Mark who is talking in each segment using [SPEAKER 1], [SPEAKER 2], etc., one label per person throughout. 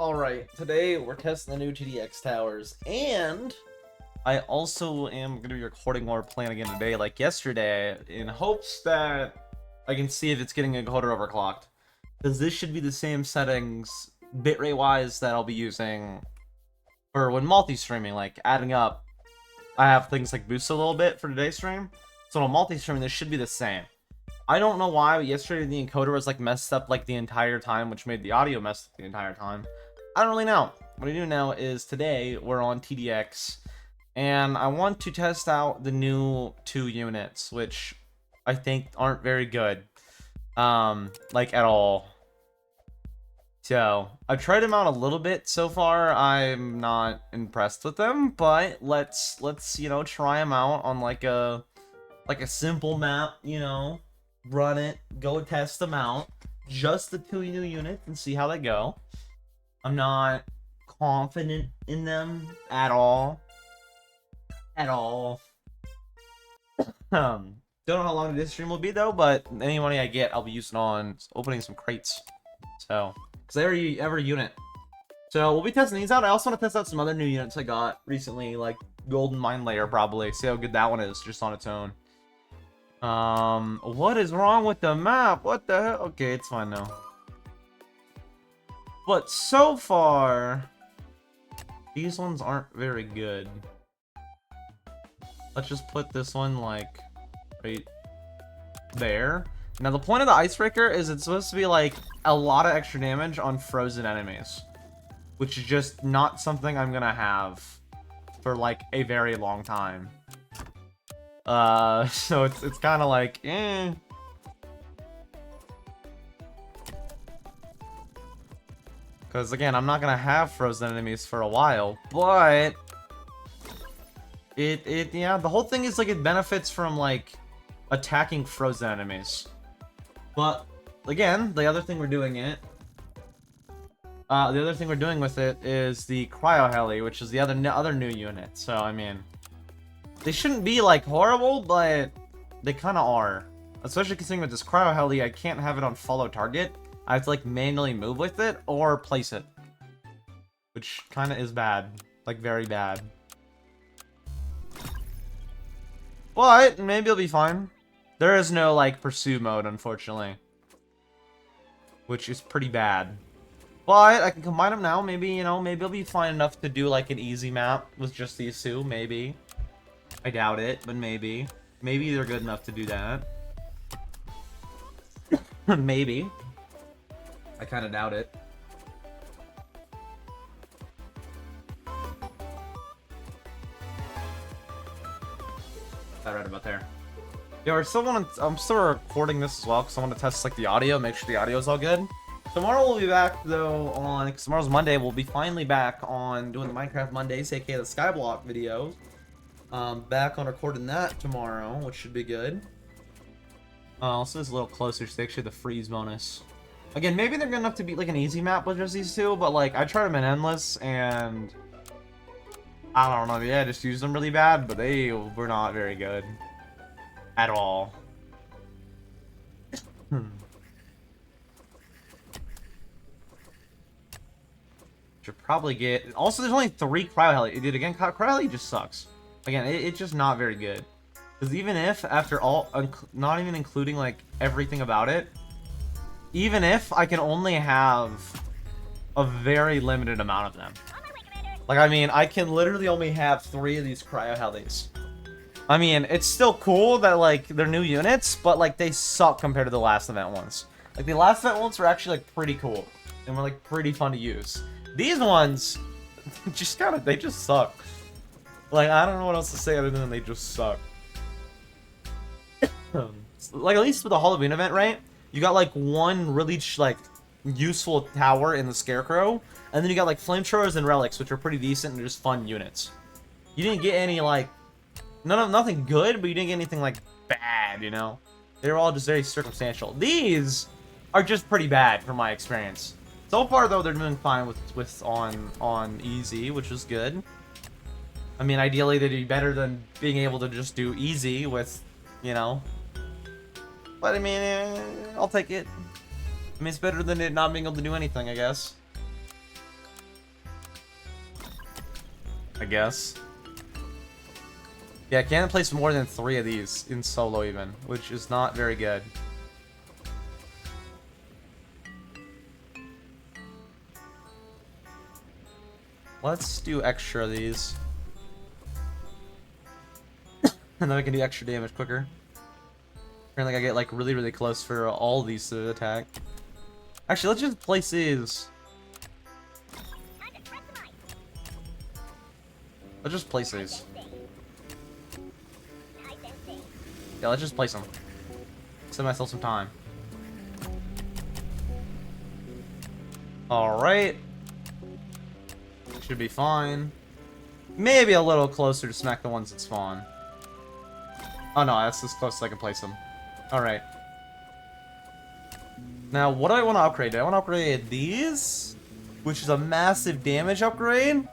[SPEAKER 1] Alright, today we're testing the new TDX towers, and I also am going to be recording while we're playing again today, like yesterday, in hopes that I can see if it's getting encoder overclocked. Because this should be the same settings, bitrate-wise, that I'll be using for when multi-streaming, like adding up. I have things like boost a little bit for today's stream, so on multi-streaming this should be the same. I don't know why, but yesterday the encoder was like messed up like the entire time, which made the audio messed up the entire time. I don't really know. What I do know is today we're on TDX, and I want to test out the new 2 units, which I think aren't very good, like at all. So I've tried them out a little bit so far. I'm not impressed with them, but let's try them out on like a simple map, run it, go test them out, just the 2 new units, and see how they go. I'm not confident in them at all. Don't know how long this stream will be though, but any money I get, I'll be using on opening some crates. So, because every unit. So we'll be testing these out. I also want to test out some other new units I got recently, like Golden Mine Layer, probably. See how good that one is just on its own. What is wrong with the map? What the hell? Okay, it's fine now. But so far, these ones aren't very good. Let's just put this one, like, right there. Now, the point of the Icebreaker is it's supposed to be, like, a lot of extra damage on frozen enemies. Which is just not something I'm gonna have for, like, a very long time. So it's kind of like, eh. Because, again, I'm not going to have frozen enemies for a while, but yeah, the whole thing is, like, it benefits from, like, attacking frozen enemies. But, again, the other thing we're doing with it is the Cryo Heli, which is the other new unit. So, I mean, they shouldn't be, like, horrible, but they kind of are. Especially considering with this Cryo Heli, I can't have it on follow target. I have to, like, manually move with it or place it. Which kind of is bad. Like, very bad. But maybe it'll be fine. There is no, like, pursue mode, unfortunately. Which is pretty bad. But I can combine them now. Maybe, maybe it'll be fine enough to do, like, an easy map with just these 2. Maybe. I doubt it, but maybe. Maybe they're good enough to do that. Maybe. I kind of doubt it. That right about there. Yeah, I'm still recording this as well because I want to test like the audio, make sure the audio is all good. Tomorrow we'll be back though because tomorrow's Monday. We'll be finally back on doing the Minecraft Mondays, aka the Skyblock videos. Back on recording that tomorrow, which should be good. Also, it's a little closer, so actually the freeze bonus. Again, maybe they're good enough to beat like an easy map with just these 2, but like I tried them in endless and I don't know, yeah, I just used them really bad, but they were not very good at all. Should probably get. Also, there's only 3 Cryo Heli. Dude, again, Cryo Heli just sucks. Again, it's just not very good. Because even if, after all, not even including like everything about it, even if I can only have a very limited amount of them. Like, I mean, I can literally only have 3 of these Cryo Helis. I mean, it's still cool that, like, they're new units, but, like, they suck compared to the last event ones. Like, the last event ones were actually, like, pretty cool. And were, like, pretty fun to use. These ones, they just suck. Like, I don't know what else to say other than they just suck. Like, at least with the Halloween event, right? You got, like, one really, like, useful tower in the Scarecrow. And then you got, like, Flamethrowers and Relics, which are pretty decent and just fun units. You didn't get any, like... Nothing good, but you didn't get anything, like, bad, you know? They were all just very circumstantial. These are just pretty bad, from my experience. So far, though, they're doing fine on easy, which is good. I mean, ideally, they'd be better than being able to just do easy with, But, I mean, I'll take it. I mean, it's better than it not being able to do anything, I guess. I guess. Yeah, can't place more than 3 of these in solo even, which is not very good. Let's do extra of these. And then I can do extra damage quicker. Apparently I get like really, really close for all these to attack. Actually, let's just place these. Let's just place these. Yeah, let's just place them. Save myself some time. Alright. Should be fine. Maybe a little closer to smack the ones that spawn. Oh no, that's as close as I can place them. Alright. Now, what do I want to upgrade? Do I want to upgrade these? Which is a massive damage upgrade?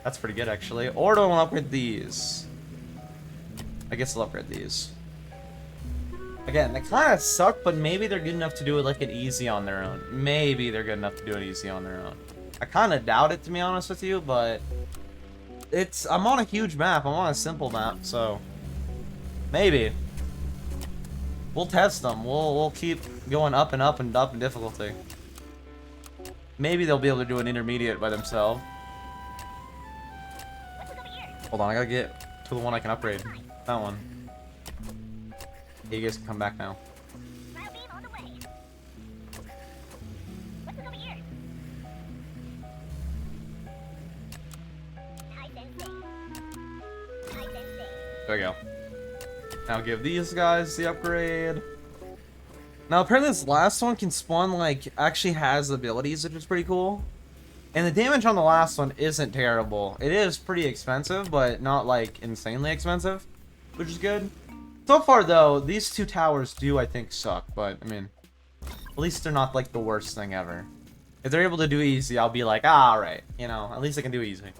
[SPEAKER 1] That's pretty good, actually. Or do I want to upgrade these? I guess I'll upgrade these. Again, they kind of suck, but maybe they're good enough to do it like an easy on their own. Maybe they're good enough to do it easy on their own. I kind of doubt it, to be honest with you, but I'm on a huge map. I'm on a simple map, so maybe we'll test them. We'll keep going up and up and up in difficulty. Maybe they'll be able to do an intermediate by themselves. Hold on, I gotta get to the one I can upgrade. That one. Yeah, you guys can come back now. There we go. Now give these guys the upgrade. Now apparently this last one can spawn, like, actually has abilities, which is pretty cool. And the damage on the last one isn't terrible. It is pretty expensive, but not, like, insanely expensive, which is good. So far, though, these 2 towers do, I think, suck, but, I mean, at least they're not, like, the worst thing ever. If they're able to do easy, I'll be like, ah, alright, you know, at least I can do easy.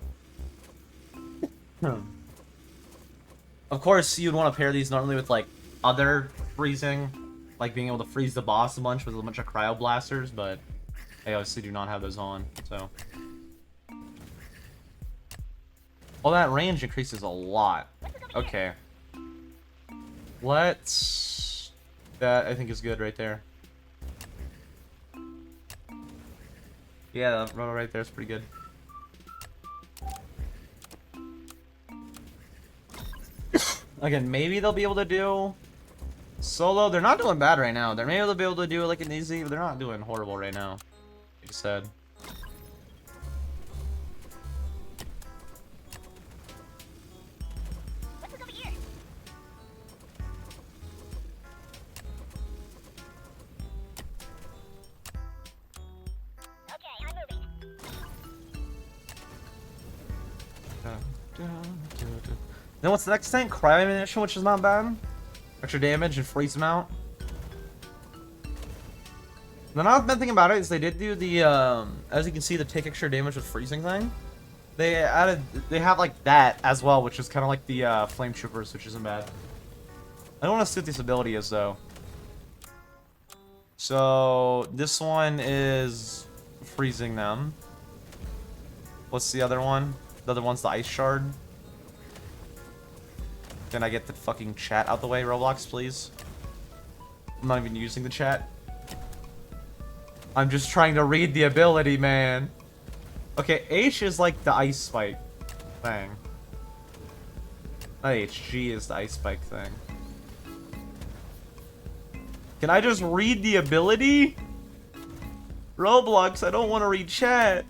[SPEAKER 1] Of course, you'd want to pair these normally with, like, other freezing, like being able to freeze the boss a bunch with a bunch of cryo blasters, but I obviously do not have those on, so. Well, that range increases a lot. Okay. Let's... That, I think, is good right there. Yeah, that row right there is pretty good. Again, maybe they'll be able to do solo. They're not doing bad right now. They're maybe they'll be able to do like an easy, but they're not doing horrible right now. Like I said. Then what's the next thing? Cryo ammunition, which is not bad. Extra damage and freeze them out. Then I've been thinking about it is they did do the as you can see, the take extra damage with freezing thing. They have like that as well, which is kind of like the flame troopers, which isn't bad. I don't want to see what this ability is though. So this one is freezing them. What's the other one? The other one's the ice shard. Can I get the fucking chat out the way, Roblox, please? I'm not even using the chat. I'm just trying to read the ability, man. Okay, H is like the ice spike thing. Not H, G is the ice spike thing. Can I just read the ability? Roblox, I don't want to read chat.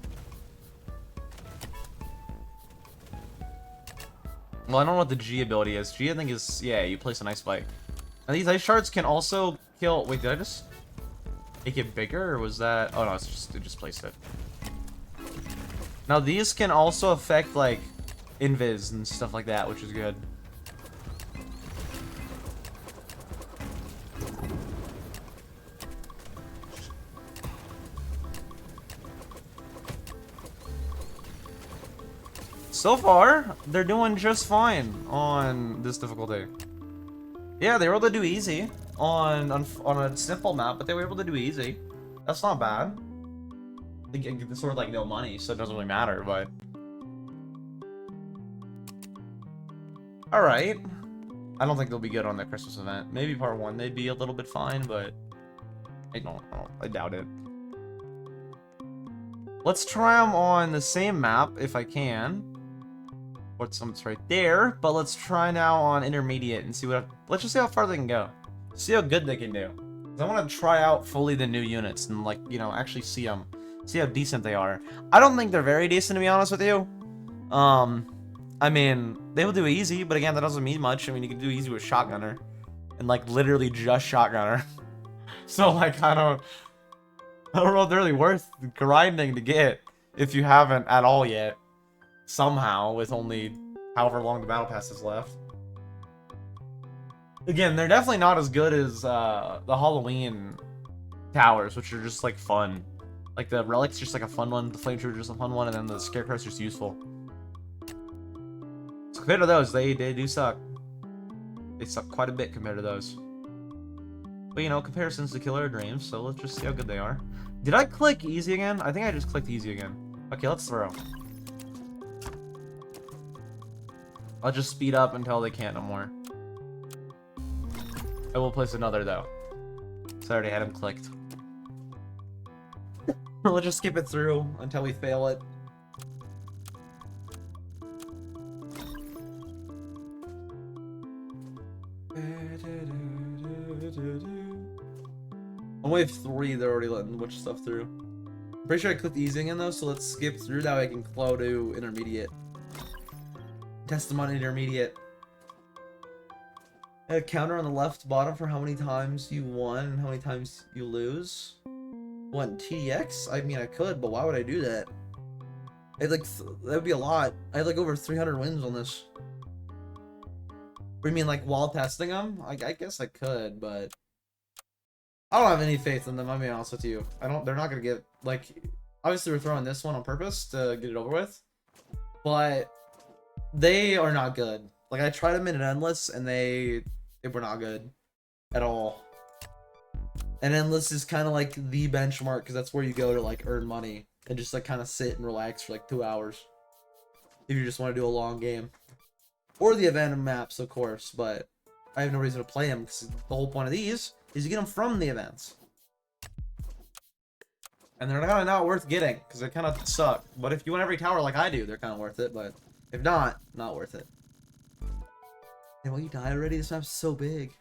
[SPEAKER 1] Well, I don't know what the G ability is. G, I think, is... Yeah, you place an ice spike. Now, these ice shards can also kill... Wait, did I just make it bigger, or was that... Oh, no, it just placed it. Now, these can also affect, like, invis and stuff like that, which is good. So far, they're doing just fine on this difficulty. Yeah, they were able to do easy on a simple map, but they were able to do easy. That's not bad. It's sort of like no money, so it doesn't really matter, but alright. I don't think they'll be good on the Christmas event. Maybe part 1 they'd be a little bit fine, but I doubt it. Let's try them on the same map if I can. What's it's right there, but let's try now on intermediate and see what. Let's just see how far they can go. See how good they can do. I want to try out fully the new units and, like, you know, actually see them. See how decent they are. I don't think they're very decent, to be honest with you. I mean, they will do easy, but again, that doesn't mean much. I mean, you can do easy with Shotgunner. And, like, literally just Shotgunner. So, like, I don't know if they're really worth grinding to get if you haven't at all yet. Somehow, with only however long the battle pass is left. Again, they're definitely not as good as the Halloween towers, which are just, like, fun. Like, the Relic's just, like, a fun one, the Flame Trooper's just a fun one, and then the Scarecrow's just useful. So compared to those, they do suck. They suck quite a bit compared to those. But, you know, comparisons to Killer Dreams, so let's just see how good they are. Did I click easy again? I think I just clicked easy again. Okay, let's throw. I'll just speed up until they can't no more. I will place another, though. So I already had him clicked. Let's just skip it through until we fail it. On wave 3, they're already letting which stuff through. I'm pretty sure I clicked easing in though, so let's skip through. That way I can flow to intermediate. Test them on intermediate. A counter on the left bottom for how many times you won and how many times you lose. What, TDX? I mean, I could, but why would I do that? I'd like that would be a lot. I had like over 300 wins on this. What do you mean, like while testing them? I guess I could, but I don't have any faith in them. I'll be honest with you. They're not gonna get, like, obviously we're throwing this one on purpose to get it over with, but they are not good. Like, I tried them in an endless and they were not good at all. And endless is kind of like the benchmark because that's where you go to, like, earn money and just, like, kind of sit and relax for like 2 hours if you just want to do a long game, or the event maps, of course. But I have no reason to play them because the whole point of these is you get them from the events, and they're kind of not worth getting because they kind of suck. But if you want every tower like I do, they're kind of worth it. But if not, not worth it. And well, you died already? This map's so big.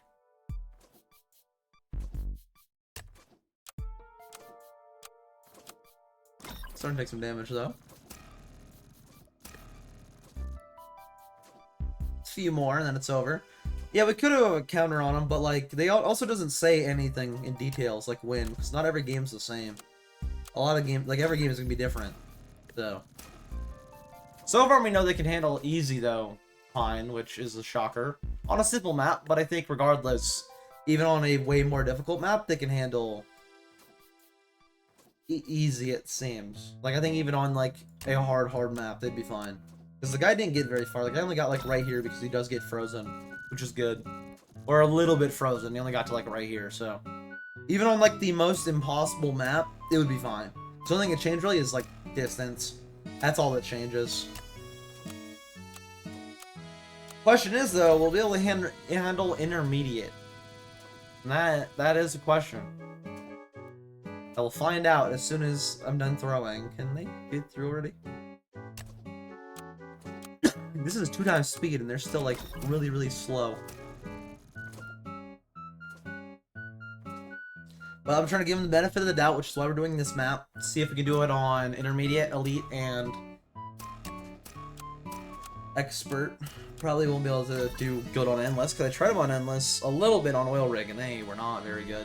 [SPEAKER 1] Starting to take some damage though. A few more and then it's over. Yeah, we could have a counter on them, but like they also doesn't say anything in details like when, because not every game's the same. A lot of games, like every game is gonna be different. So far we know they can handle easy though, fine, which is a shocker on a simple map. But I think regardless, even on a way more difficult map, they can handle easy, it seems. Like, I think even on, like, a hard map, they'd be fine. Because the guy didn't get very far. Like, I only got, like, right here because he does get frozen, which is good. Or a little bit frozen. He only got to, like, right here, so. Even on, like, the most impossible map, it would be fine. So the only thing that changed really is, like, distance. That's all that changes. Question is, though, will we be able to handle intermediate? And that is a question. I will find out as soon as I'm done throwing. Can they get through already? This is 2 times speed and they're still like really, really slow. But I'm trying to give them the benefit of the doubt, which is why we're doing this map. See if we can do it on intermediate, elite, and expert. Probably won't be able to do good on endless because I tried them on endless a little bit on oil rig and they were not very good.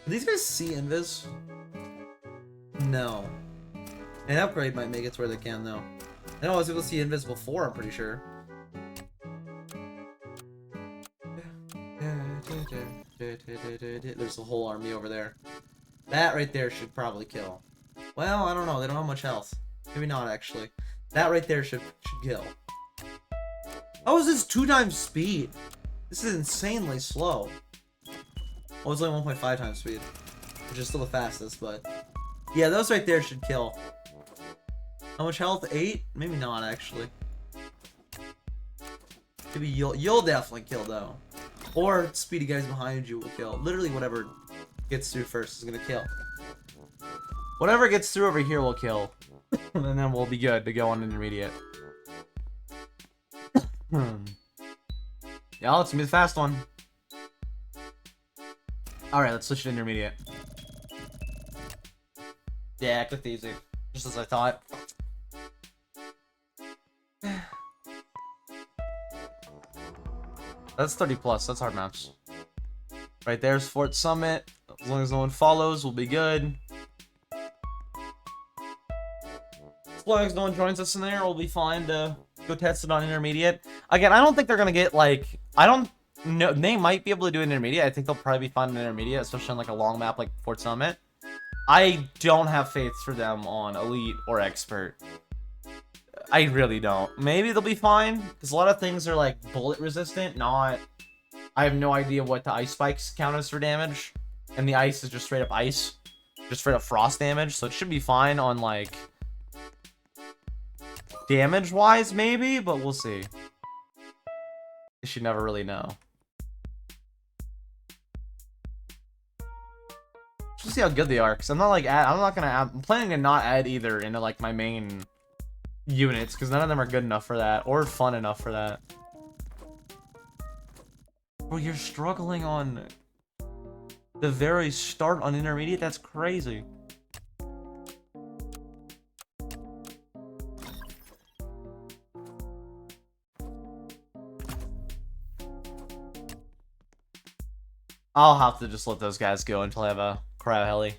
[SPEAKER 1] Do these guys see invis? No. An upgrade might make it to where they can, though. I know I was able to see invis before, I'm pretty sure. There's a whole army over there. That right there should probably kill. Well, I don't know. They don't have much health. Maybe not, actually. That right there should kill. How is this 2 times speed? This is insanely slow. Well, it's only 1.5 times speed, which is still the fastest, but yeah, those right there should kill. How much health? 8? Maybe not, actually. Maybe you'll definitely kill though. Or speedy guys behind you will kill. Literally whatever gets through first is gonna kill. Whatever gets through over here will kill. And then we'll be good to go on intermediate. Yeah, let's be the fast one. Alright, let's switch to intermediate. Yeah, I clicked easy. Just as I thought. That's 30 plus, that's hard maps. Right there's Fort Summit. As long as no one follows, we'll be good. As long as no one joins us in there, we'll be fine to go test it on intermediate. Again, I don't think they're gonna get like, I don't know, they might be able to do intermediate. I think they'll probably be fine in intermediate, especially on like a long map like Fort Summit. I don't have faith for them on elite or expert. I really don't. Maybe they'll be fine, because a lot of things are like bullet resistant, not... I have no idea what the ice spikes count as for damage. And the ice is just straight up ice. Just straight up frost damage, so it should be fine on like... damage-wise, maybe, but we'll see. You should never really know. Just see how good they are, because I'm not like I'm not gonna add, I'm planning to not add either into like my main units, because none of them are good enough for that, or fun enough for that. Bro, you're struggling on the very start on intermediate? That's crazy. I'll have to just let those guys go until I have a cryo heli.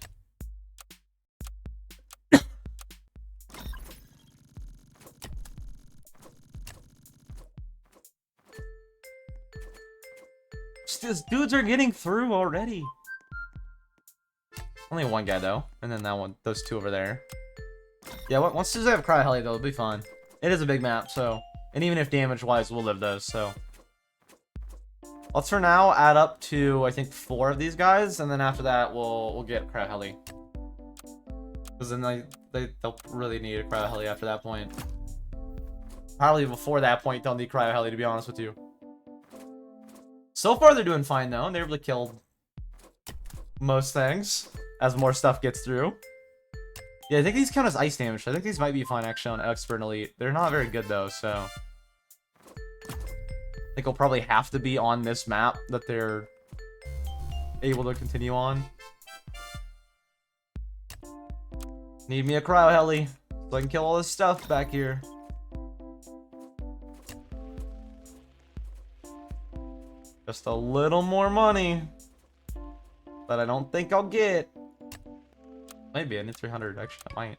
[SPEAKER 1] These dudes are getting through already. Only one guy though, and then that one, those two over there. Yeah, once they have cryo heli though, it'll be fine. It is a big map, so, and even if damage-wise, we'll live those. So, let's for now add up to I think 4 of these guys, and then after that we'll get cryo heli. Because then they'll really need a cryo heli after that point. Probably before that point, they'll need cryo heli, to be honest with you. So far, they're doing fine, though. They're able to kill most things as more stuff gets through. Yeah, I think these count as ice damage. I think these might be fine, actually, on Expert and Elite. They're not very good, though, so... I think it'll probably have to be on this map that they're able to continue on. Need me a cryo heli so I can kill all this stuff back here. Just a little more money that I don't think I'll get. Maybe I need 300. Actually, I might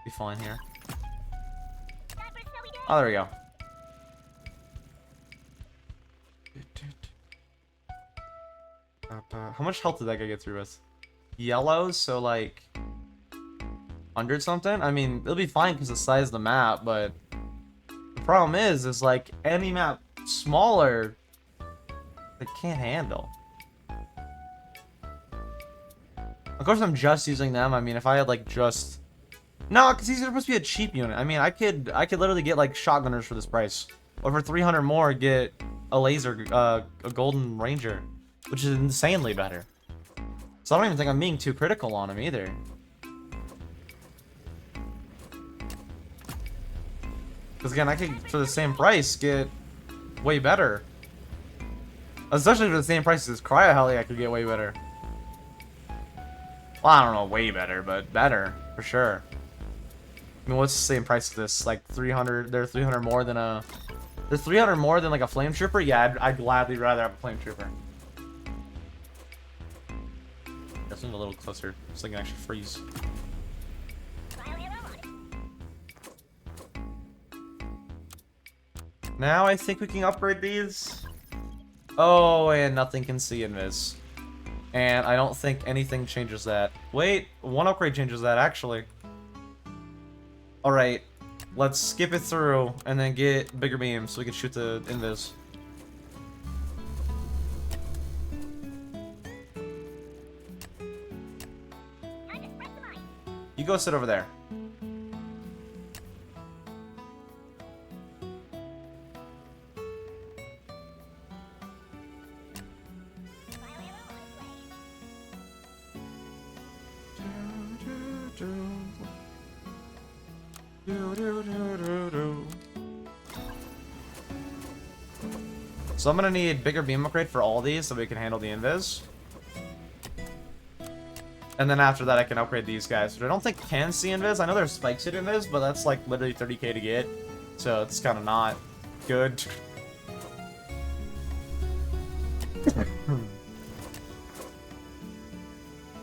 [SPEAKER 1] be fine here. Oh, there we go. How much health did that guy get through with? Yellow, so like 100 something? I mean, it'll be fine because the size of the map, but the problem is like any map smaller, they can't handle. Of course, I'm just using them. I mean, if I had like just... No, because these are supposed to be a cheap unit. I mean, I could literally get like shotgunners for this price. Or for 300 more, get a laser, a golden ranger. Which is insanely better. So I don't even think I'm being too critical on him either. Because again, I could, for the same price, get way better. Especially for the same price as Cryo Heli, I could get way better. Well, I don't know, way better, but better, for sure. I mean, what's the same price as this? Like 300, they're 300 more than a... They're 300 more than like a Flame Trooper? Yeah, I'd gladly rather have a Flame Trooper. Let's move a little closer, so I can actually freeze. Now I think we can upgrade these. Oh, and nothing can see invis. And I don't think anything changes that. Wait, one upgrade changes that, actually. Alright, let's skip it through and then get bigger beams so we can shoot the invis. You go sit over there. So I'm gonna need bigger beam upgrade for all these so we can handle the invis. And then after that I can upgrade these guys, which I don't think can see invis. I know there's spikes at invis, but that's like literally 30k to get. So it's kind of not good.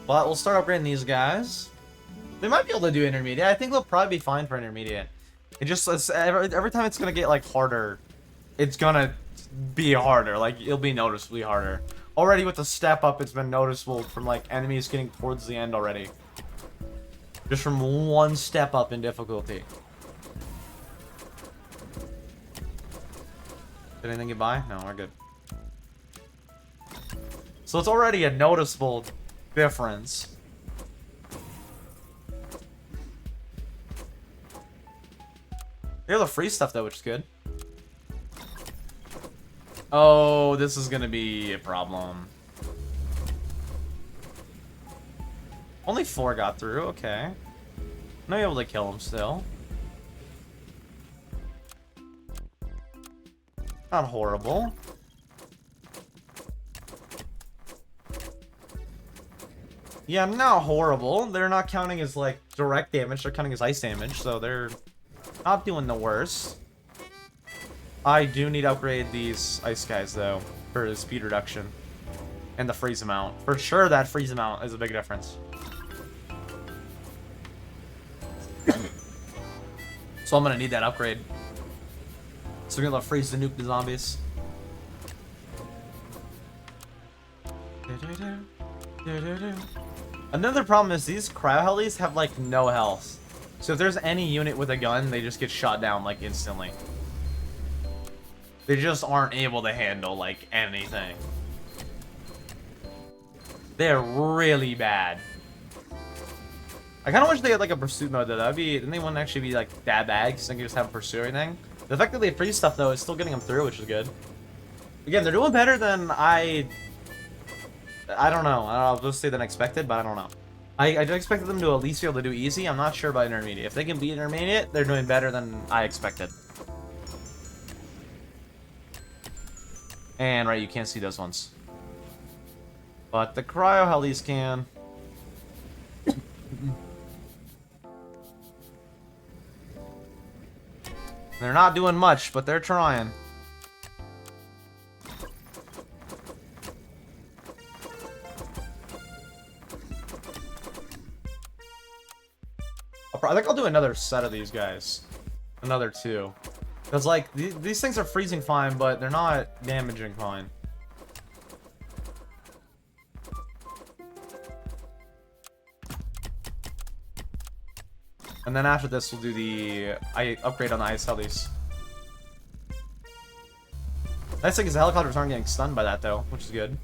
[SPEAKER 1] But we'll start upgrading these guys. They might be able to do intermediate. I think they'll probably be fine for intermediate. It just every time it's gonna get like harder, it's gonna be harder. Like it'll be noticeably harder. Already with the step up, it's been noticeable from like enemies getting towards the end already. Just from one step up in difficulty. Did anything get by? No, we're good. So it's already a noticeable difference. Here's the free stuff though, which is good. Oh, this is gonna be a problem. Only 4 got through, okay. Not able to kill him still. Not horrible. Yeah, not horrible. They're not counting as like direct damage, they're counting as ice damage, so they're not doing the worst. I do need to upgrade these ice guys though for the speed reduction and the freeze amount. For sure that freeze amount is a big difference. So I'm gonna need that upgrade. So we're gonna freeze to nuke the zombies. Another problem is these cryo helis have like no health. So if there's any unit with a gun, they just get shot down like instantly. They just aren't able to handle like anything. They're really bad. I kind of wish they had like a pursuit mode though. That'd be, then they wouldn't actually be like that bad because they can just have pursue everything. The fact that they freeze stuff though is still getting them through, which is good. Again, they're doing better than I don't know. I'll just say than expected, but I don't know. I expected them to at least be able to do easy. I'm not sure about intermediate. If they can beat intermediate, they're doing better than I expected. And right, you can't see those ones. But the cryo helis can. They're not doing much, but they're trying. I think I'll do another set of these guys. Another 2. Because, like, these things are freezing fine, but they're not damaging fine. And then after this, we'll do the upgrade on the ice helis. Nice thing is the helicopters aren't getting stunned by that, though, which is good.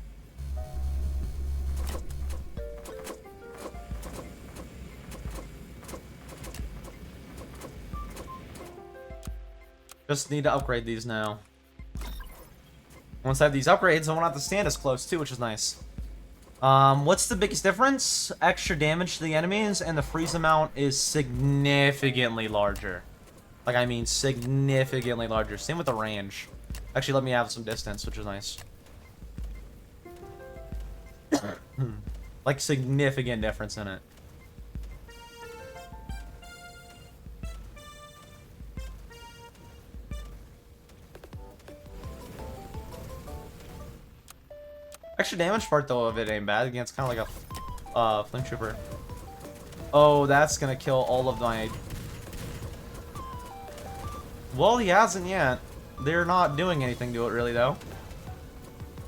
[SPEAKER 1] Just need to upgrade these now. Once I have these upgrades, I won't have to stand as close too, which is nice. What's the biggest difference? Extra damage to the enemies, and the freeze amount is significantly larger. Like, I mean significantly larger. Same with the range. Actually, let me have some distance, which is nice. Like, significant difference in it. Extra damage part though of it ain't bad. Again, it's kind of like a flame trooper. Oh, that's gonna kill all of my. Well, he hasn't yet. They're not doing anything to it really though.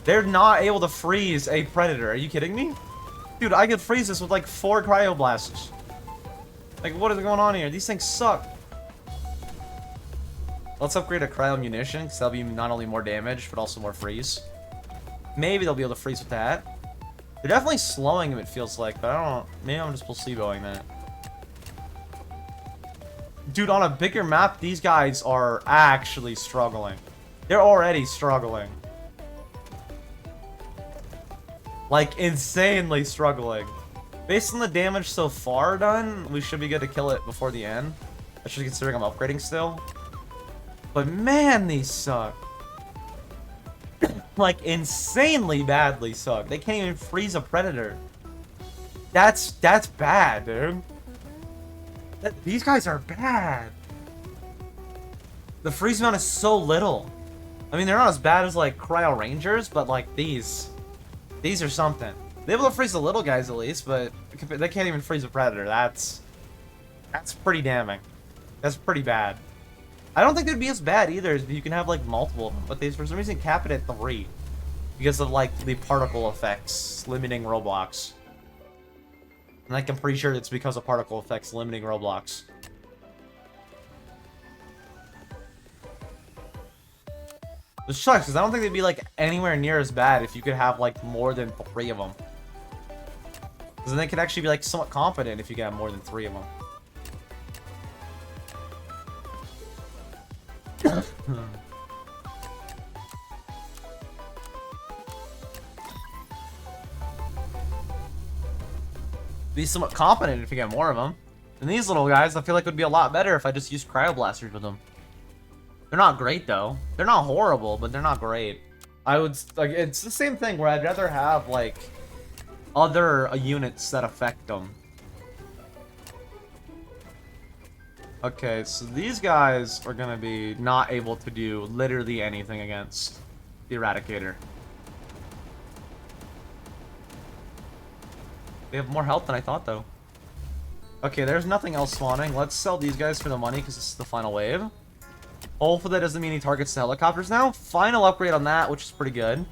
[SPEAKER 1] They're not able to freeze a predator. Are you kidding me? Dude, I could freeze this with like 4 cryoblasts. Like, what is going on here? These things suck. Let's upgrade a cryo munition, because that'll be not only more damage, but also more freeze. Maybe they'll be able to freeze with that. They're definitely slowing him, it feels like, but I don't know. Maybe I'm just placeboing that. Dude, on a bigger map, these guys are actually struggling. They're already struggling. Like, insanely struggling. Based on the damage so far done, we should be good to kill it before the end. Especially considering I'm upgrading still. But man, these suck. Like, insanely badly suck. They can't even freeze a predator. That's bad, dude. These guys are bad. The freeze amount is so little. I mean, they're not as bad as, like, Cryo Rangers, but, like, these are something. They're able to freeze the little guys, at least, but they can't even freeze a predator. That's pretty damning. That's pretty bad. I don't think they'd be as bad either, if you can have, like, multiple of them, but they, for some reason, cap it at 3. Because of, like, the particle effects limiting Roblox. And, like, I'm pretty sure it's because of particle effects limiting Roblox. Which sucks, because I don't think they'd be, like, anywhere near as bad if you could have, like, more than 3 of them. Because then they could actually be, like, somewhat confident if you could have more than 3 of them. Be somewhat confident if you get more of them. And these little guys, I feel like would be a lot better if I just used cryo blasters with them. They're not great though. They're not horrible, but they're not great. I would like it's the same thing where I'd rather have like other units that affect them. Okay, so these guys are gonna be not able to do literally anything against the Eradicator. They have more health than I thought, though. Okay, there's nothing else spawning. Let's sell these guys for the money, because this is the final wave. Hopefully that doesn't mean he targets the helicopters now. Final upgrade on that, which is pretty good.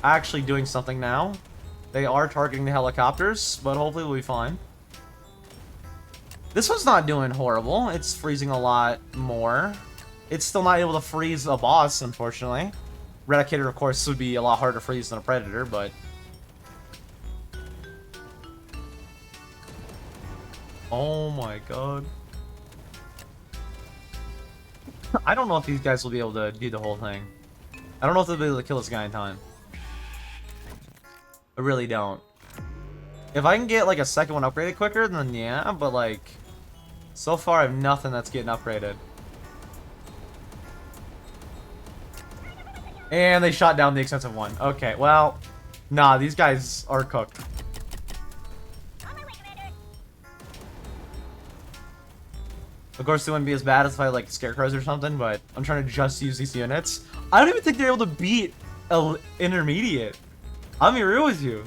[SPEAKER 1] Actually doing something now. They are targeting the helicopters, but hopefully we'll be fine. This one's not doing horrible. It's freezing a lot more. It's still not able to freeze a boss, unfortunately. Eradicator, of course, would be a lot harder to freeze than a Predator, but... Oh my god. I don't know if these guys will be able to do the whole thing. I don't know if they'll be able to kill this guy in time. I really don't. If I can get like a second one upgraded quicker, then yeah, but like... So far I have nothing that's getting upgraded. And they shot down the expensive one. Okay, well... Nah, these guys are cooked. Of course, they wouldn't be as bad as if I had, like, scarecrows or something, but I'm trying to just use these units. I don't even think they're able to beat intermediate. I'll be real with you.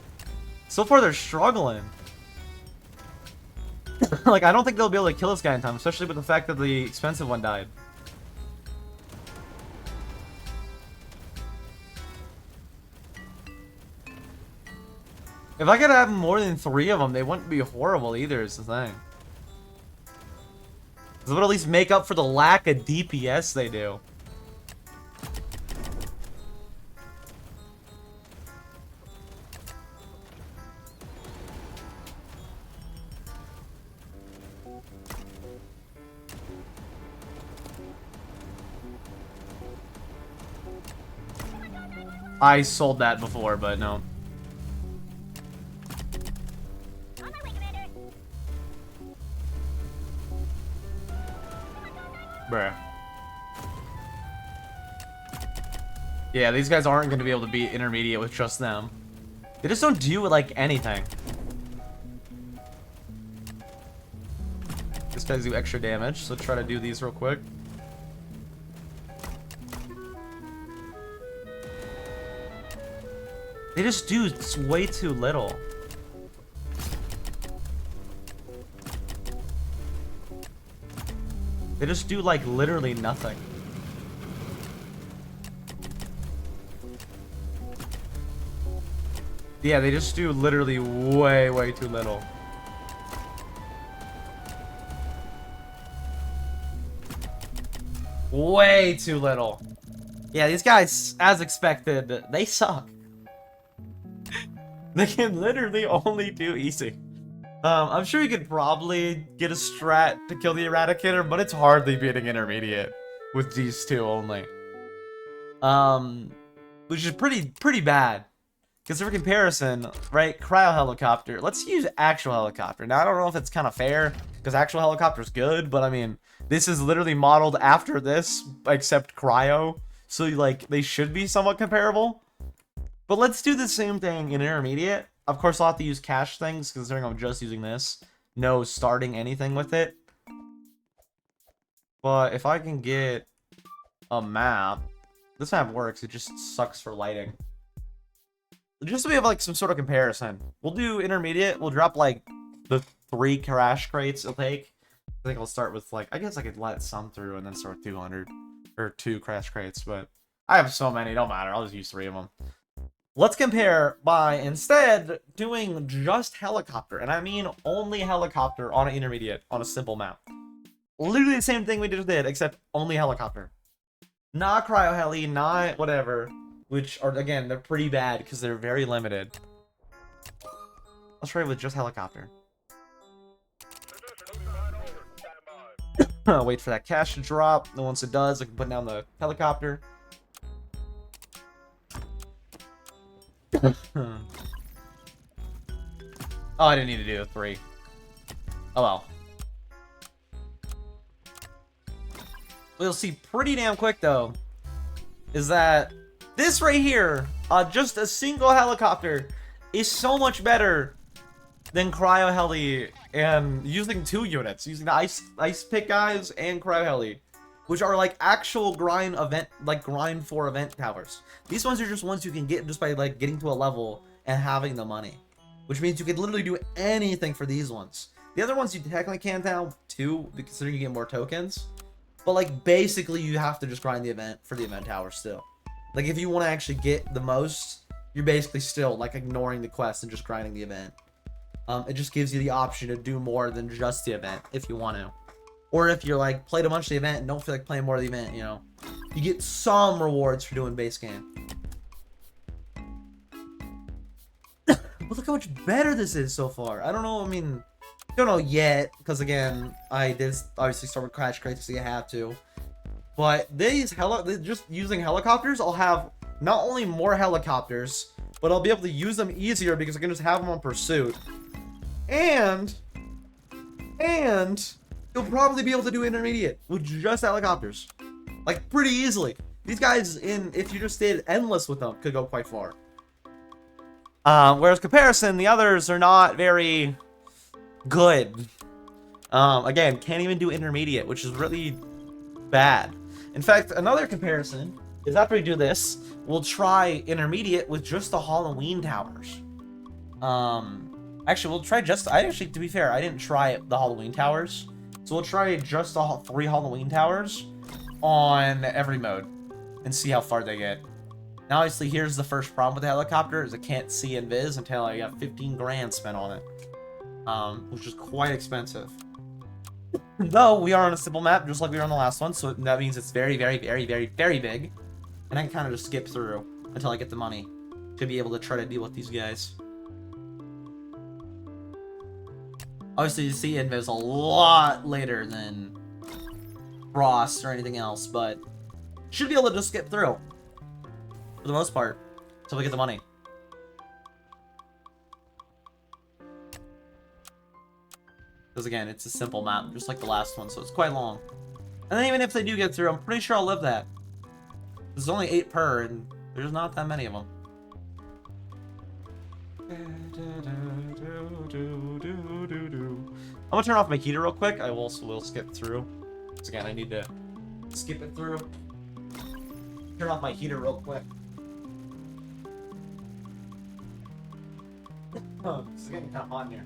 [SPEAKER 1] So far, they're struggling. Like, I don't think they'll be able to kill this guy in time, especially with the fact that the expensive one died. If I could have more than 3 of them, they wouldn't be horrible either, is the thing. This would at least make up for the lack of DPS they do. I sold that before, but no. Bruh. Yeah, these guys aren't going to be able to beat intermediate with just them. They just don't do, like, anything. These guys do extra damage, so try to do these real quick. They just do way too little. They just do, like, literally nothing. Yeah, they just do literally way too little. Way too little. Yeah, these guys, as expected, they suck. They can literally only do easy. I'm sure you could probably get a strat to kill the Eradicator, but it's hardly beating intermediate with these two only. Which is pretty bad. Because for comparison, right, cryo helicopter, let's use actual helicopter. Now, I don't know if it's kind of fair, because actual helicopter is good, but I mean, this is literally modeled after this, except cryo. So, like, they should be somewhat comparable. But let's do the same thing in intermediate. Of course, I'll have to use cache things, considering I'm just using this. No starting anything with it. But if I can get a map, this map works, it just sucks for lighting. Just so we have like some sort of comparison. We'll do intermediate, we'll drop like the 3 crash crates it'll take. I think I'll start with like, I guess I could let some through and then start with 200. Or 2 crash crates, but I have so many, don't matter, I'll just use 3 of them. Let's compare by instead doing just helicopter, and I mean only helicopter on an intermediate, on a simple map. Literally the same thing we just did, except only helicopter. Not cryo heli, not whatever. Which are, again, they're pretty bad because they're very limited. Let's try with just helicopter. Wait for that cash to drop. And once it does, I can put down the helicopter. Oh, I didn't need to do a 3. Oh well. We'll see pretty damn quick, though, is that this right here, just a single helicopter, is so much better than cryo heli and using 2 units, using the ice pick guys and cryo heli, which are like actual grind event, like grind for event towers. These ones are just ones you can get just by like getting to a level and having the money, which means you could literally do anything for these ones. The other ones you technically can now too, considering you get more tokens, but like basically you have to just grind the event for the event tower still. Like, if you want to actually get the most, you're basically still, like, ignoring the quest and just grinding the event. It just gives you the option to do more than just the event, if you want to. Or if you're, like, played a bunch of the event and don't feel like playing more of the event, you know. You get some rewards for doing base game. But look how much better this is so far. I don't know, I mean, don't know yet, because, again, I did obviously start with crash crates, so you have to. But these just using helicopters, I'll have not only more helicopters, but I'll be able to use them easier because I can just have them on pursuit. And you'll probably be able to do intermediate with just helicopters. Like, pretty easily. These guys, if you just did endless with them, could go quite far. Whereas comparison, the others are not very good. Again, can't even do intermediate, which is really bad. In fact, another comparison is after we do this, we'll try intermediate with just the Halloween towers. Actually, we'll try just, to be fair, I didn't try the Halloween towers. So we'll try just the 3 Halloween towers on every mode and see how far they get. Now, obviously, here's the first problem with the helicopter is it can't see invis until I got 15 grand spent on it. Which is quite expensive. Though we are on a simple map, just like we were on the last one, so that means it's very, very, very, very, very big. And I can kind of just skip through until I get the money to be able to try to deal with these guys. Obviously, you see invis a lot later than Frost or anything else, but should be able to just skip through for the most part until we get the money. Because again, it's a simple map, just like the last one, so it's quite long. And then even if they do get through, I'm pretty sure I'll live that. There's only 8 per, and there's not that many of them. I'm gonna turn off my heater real quick. I will skip through. Because again, I need to skip it through. Turn off my heater real quick. Oh, it's getting kind of hot in here.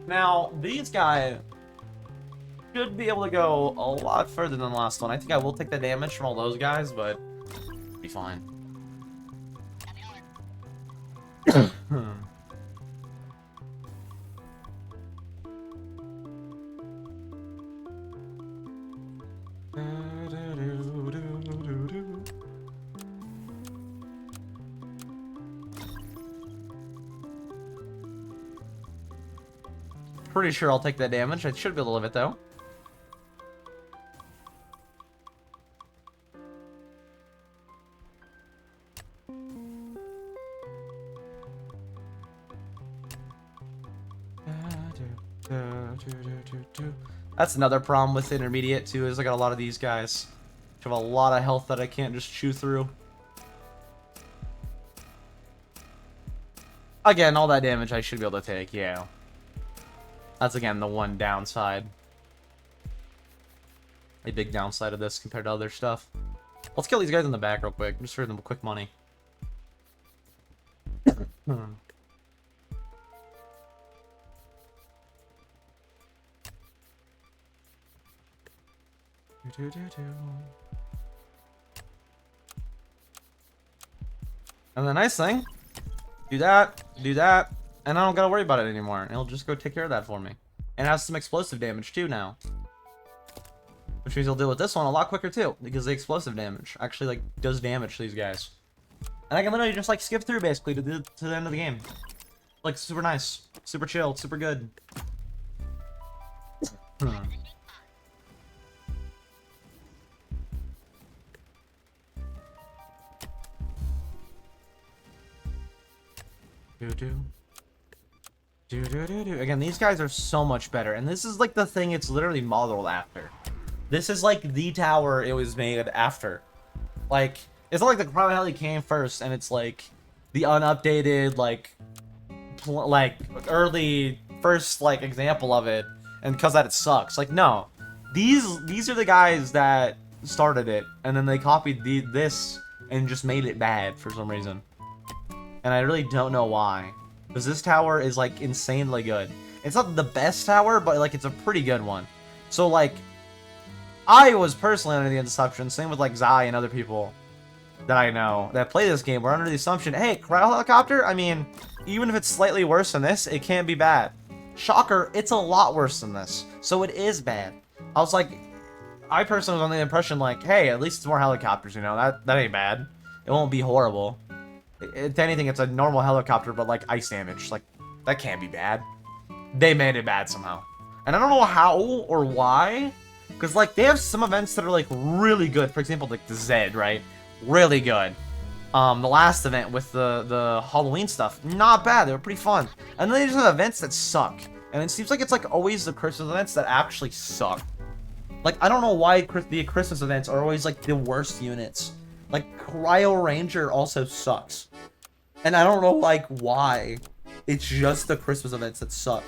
[SPEAKER 1] Now, these guys should be able to go a lot further than the last one. I think I will take the damage from all those guys, but be fine. Pretty sure I'll take that damage. I should be able to live it, though. That's another problem with intermediate too, is I got a lot of these guys which have a lot of health that I can't just chew through. Again, all that damage I should be able to take, yeah. That's again the one downside. A big downside of this compared to other stuff. Let's kill these guys in the back real quick, just for them quick money. And the nice thing, do that, and I don't gotta worry about it anymore. It'll just go take care of that for me. And it has some explosive damage too now. Which means I'll deal with this one a lot quicker too, because the explosive damage actually like does damage to these guys. And I can literally just like skip through basically to the end of the game. Like super nice, super chill, super good. Again, these guys are so much better, and this is like the thing it's literally modeled after. This is like the tower it was made after. Like, it's not like the Crown Heli came first, and it's like the unupdated, like early first like example of it, and because that it sucks. Like, no, these are the guys that started it, and then they copied this and just made it bad for some reason. And I really don't know why. Because this tower is, like, insanely good. It's not the best tower, but, like, it's a pretty good one. So, like, I was personally under the assumption, same with, like, Zai and other people that I know that play this game, we're under the assumption, hey, Cryo Helicopter, I mean, even if it's slightly worse than this, it can't be bad. Shocker, it's a lot worse than this. So it is bad. I was like, I personally was under the impression, like, hey, at least it's more helicopters, you know, that ain't bad. It won't be horrible. If anything, it's a normal helicopter, but like ice damage. Like, that can't be bad. They made it bad somehow. And I don't know how or why. Because, like, they have some events that are, like, really good. For example, like the Zed, right? Really good. The last event with the Halloween stuff, not bad. They were pretty fun. And then they just have events that suck. And it seems like it's, like, always the Christmas events that actually suck. Like, I don't know why the Christmas events are always, like, the worst units. Like, Cryo Ranger also sucks. And I don't know, like, why. It's just the Christmas events that suck.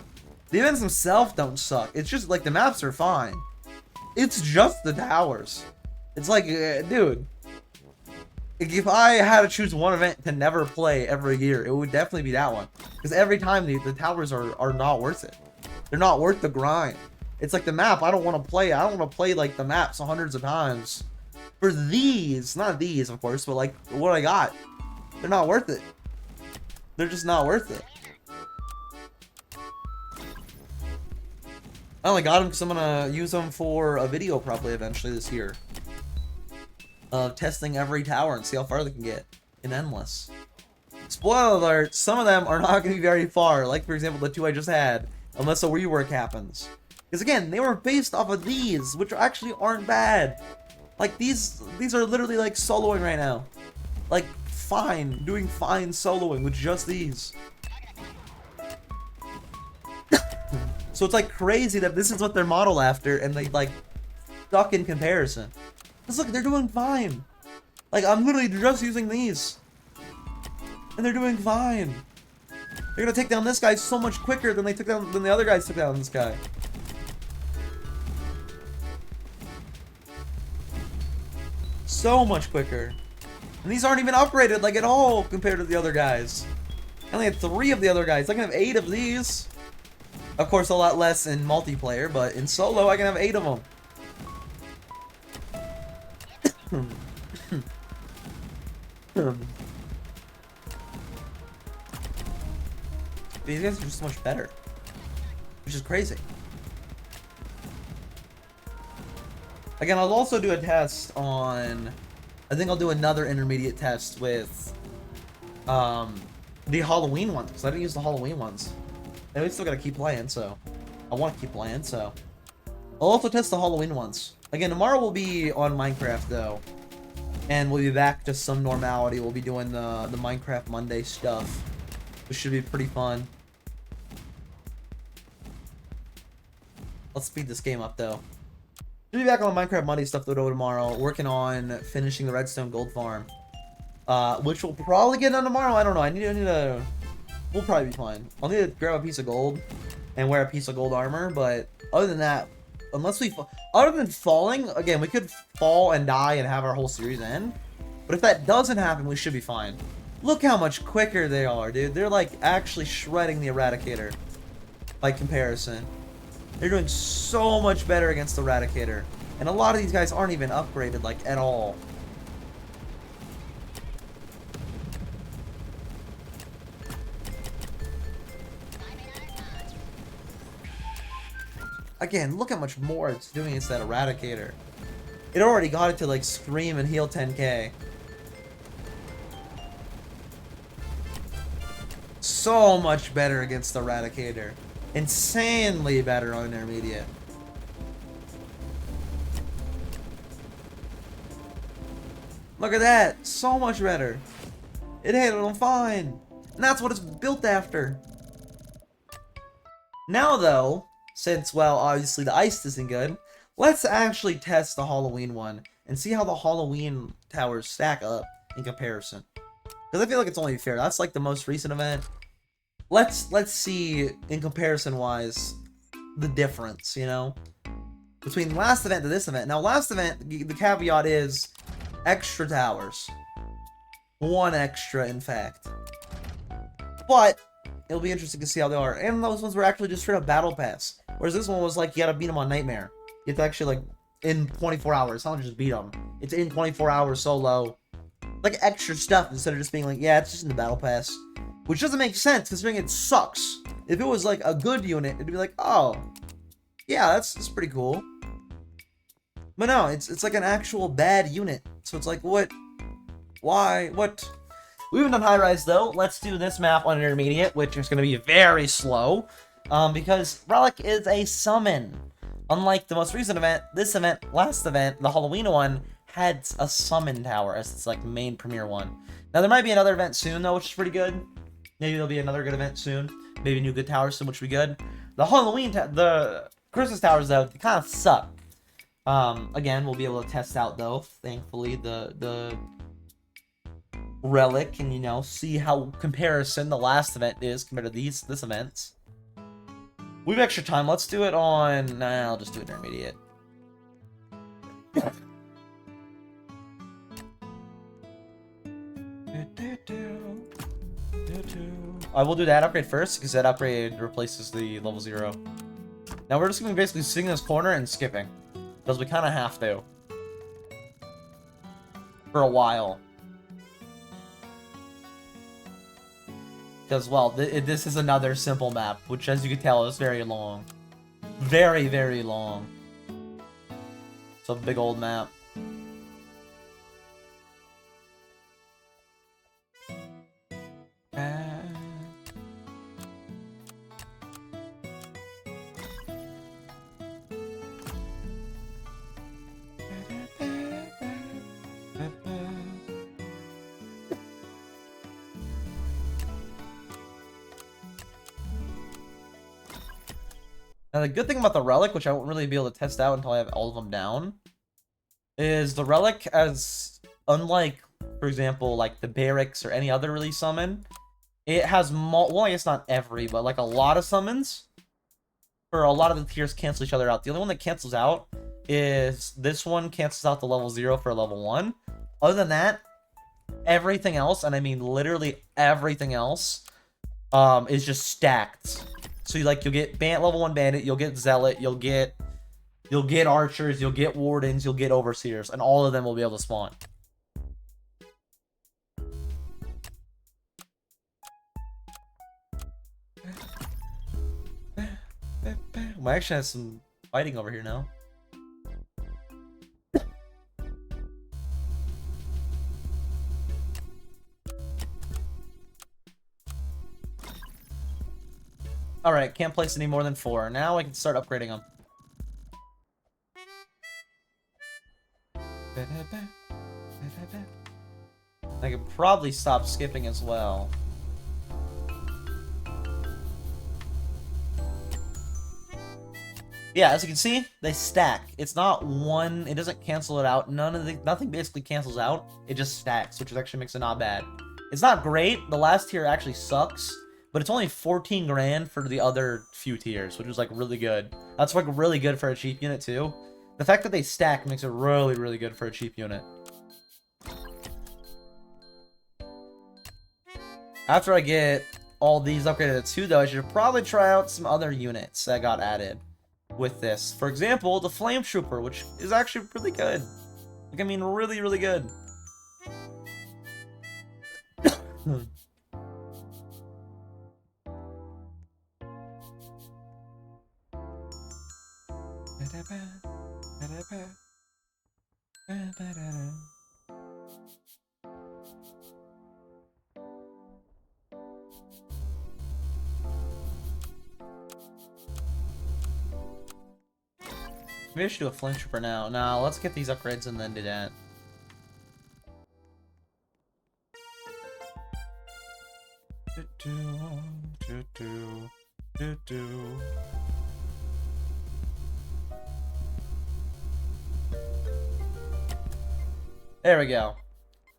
[SPEAKER 1] The events themselves don't suck. It's just, like, the maps are fine. It's just the towers. It's like, dude. If I had to choose one event to never play every year, it would definitely be that one. Because every time the towers are not worth it. They're not worth the grind. It's like the map, I don't want to play. I don't want to play, like, the maps hundreds of times. For these, not these, of course, but, like, what I got. They're not worth it. They're just not worth it. I only got them because I'm going to use them for a video probably eventually this year. Of testing every tower and see how far they can get in Endless. Spoiler alert, some of them are not going to be very far. Like, for example, the two I just had. Unless a rework happens. Because, again, they were based off of these, which actually aren't bad. Like, these are literally, like, soloing right now. Like, fine. Doing fine soloing with just these. So it's, like, crazy that this is what they're modeled after, and they, like, suck in comparison. Because, look, they're doing fine. Like, I'm literally just using these. And they're doing fine. They're gonna take down this guy so much quicker than the other guys took down this guy. So much quicker. And these aren't even upgraded, like, at all compared to the other guys. I only had 3 of the other guys. I can have 8 of these. Of course, a lot less in multiplayer, but in solo, I can have 8 of them. These guys are just so much better. Which is crazy. Again, I'll also do a test on... I think I'll do another intermediate test with the Halloween ones, because I didn't use the Halloween ones. And we still gotta keep playing, so... I want to keep playing, so... I'll also test the Halloween ones. Again, tomorrow we'll be on Minecraft, though. And we'll be back to some normality. We'll be doing the Minecraft Monday stuff. Which should be pretty fun.
[SPEAKER 2] Let's speed this game up, though. We'll be back on Minecraft Monday stuff though tomorrow, working on finishing the redstone gold farm. Which we'll probably get done tomorrow. I don't know. I need to. We'll probably be fine. I'll need to grab a piece of gold and wear a piece of gold armor. But other than that, unless we, other than falling, again, we could fall and die and have our whole series end. But if that doesn't happen, we should be fine. Look how much quicker they are, dude. They're like actually shredding the Eradicator by comparison. They're doing so much better against the Eradicator. And a lot of these guys aren't even upgraded, like, at all. Again, look how much more it's doing against that Eradicator. It already got it to, like, scream and heal 10k. So much better against the Eradicator. Insanely better on intermediate. Look at that. So much better. It handled them fine. And that's what it's built after. Now, though, since, well, obviously the ice isn't good, let's actually test the Halloween one and see how the Halloween towers stack up in comparison. Because I feel like it's only fair. That's like the most recent event. Let's see, in comparison-wise, the difference, you know? Between last event to this event. Now, last event, the caveat is extra towers. One extra, in fact. But it'll be interesting to see how they are. And those ones were actually just straight up battle pass. Whereas this one was like, you gotta beat them on Nightmare. You have to actually, like, in 24 hours. It's not just beat them. It's in 24 hours solo. Like, extra stuff instead of just being like, yeah, it's just in the battle pass. Which doesn't make sense, considering it sucks. If it was, like, a good unit, it'd be like, oh, yeah, that's pretty cool. But no, it's like an actual bad unit. So it's like, what? Why? What? We haven't done high rise, though. Let's do this map on intermediate, which is going to be very slow. Because Relic is a summon. Unlike the most recent event, this event, last event, the Halloween one, had a summon tower as its, like, main premier one. Now, there might be another event soon, though, which is pretty good. Maybe there'll be another good event soon. Maybe new good towers soon, which will be good. The Halloween, the Christmas towers, though, they kind of suck. Again, we'll be able to test out, though, thankfully, the Relic, and, you know, see how comparison the last event is compared to this event. We have extra time. Let's do it on... Nah, I'll just do it intermediate. I will do that upgrade first, because that upgrade replaces the level 0. Now we're just going to be basically sitting in this corner and skipping. Because we kind of have to. For a while. Because, well, this is another simple map, which, as you can tell, is very long. Very, very long. It's a big old map. Now, the good thing about the Relic, which I won't really be able to test out until I have all of them down, is the Relic, as unlike, for example, like the Barracks or any other release summon, it has, well, I guess not every, but like a lot of summons. For a lot of the tiers cancel each other out. The only one that cancels out is this one cancels out the level 0 for level 1. Other than that, everything else, and I mean literally everything else, is just stacked. So you'll get level 1 bandit, you'll get zealot, you'll get archers, you'll get wardens, you'll get overseers, and all of them will be able to spawn. We actually have some fighting over here now. Alright, can't place any more than 4. Now I can start upgrading them. I could probably stop skipping as well. Yeah, as you can see, they stack. It's not one, it doesn't cancel it out. Nothing basically cancels out. It just stacks, which actually makes it not bad. It's not great. The last tier actually sucks, but it's only 14 grand for the other few tiers, which is like really good. That's like really good for a cheap unit too. The fact that they stack makes it really, really good for a cheap unit. After I get all these upgraded too, though, I should probably try out some other units that got added with this. For example, the Flame Trooper, which is actually really good. Like, I mean, really, really good. Maybe I should do a Flame Trooper now. Now, let's get these upgrades and then do that. There we go.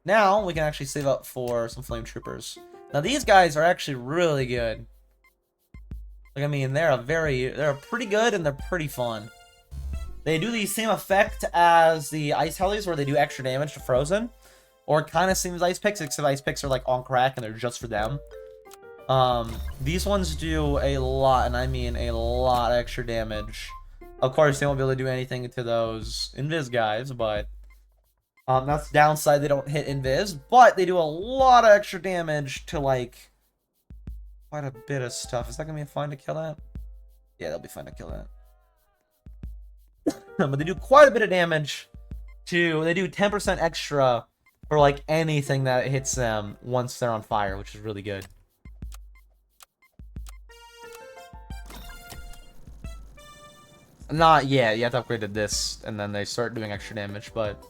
[SPEAKER 2] Now, we can actually save up for some Flame Troopers. Now, these guys are actually really good. Like, I mean, they're pretty good and they're pretty fun. They do the same effect as the Ice Hellies, where they do extra damage to Frozen. Or kind of same as Ice Picks, except Ice Picks are like on crack and they're just for them. These ones do a lot, and I mean a lot extra damage. Of course, they won't be able to do anything to those Invis guys, but that's the downside. They don't hit Invis, but they do a lot of extra damage to like quite a bit of stuff. Is that gonna be fun to kill that? Yeah, that'll be fun to kill that. But they do quite a bit of damage to. They do 10% extra for like anything that hits them once they're on fire, which is really good. Not yet. You have to upgrade to this, and then they start doing extra damage, but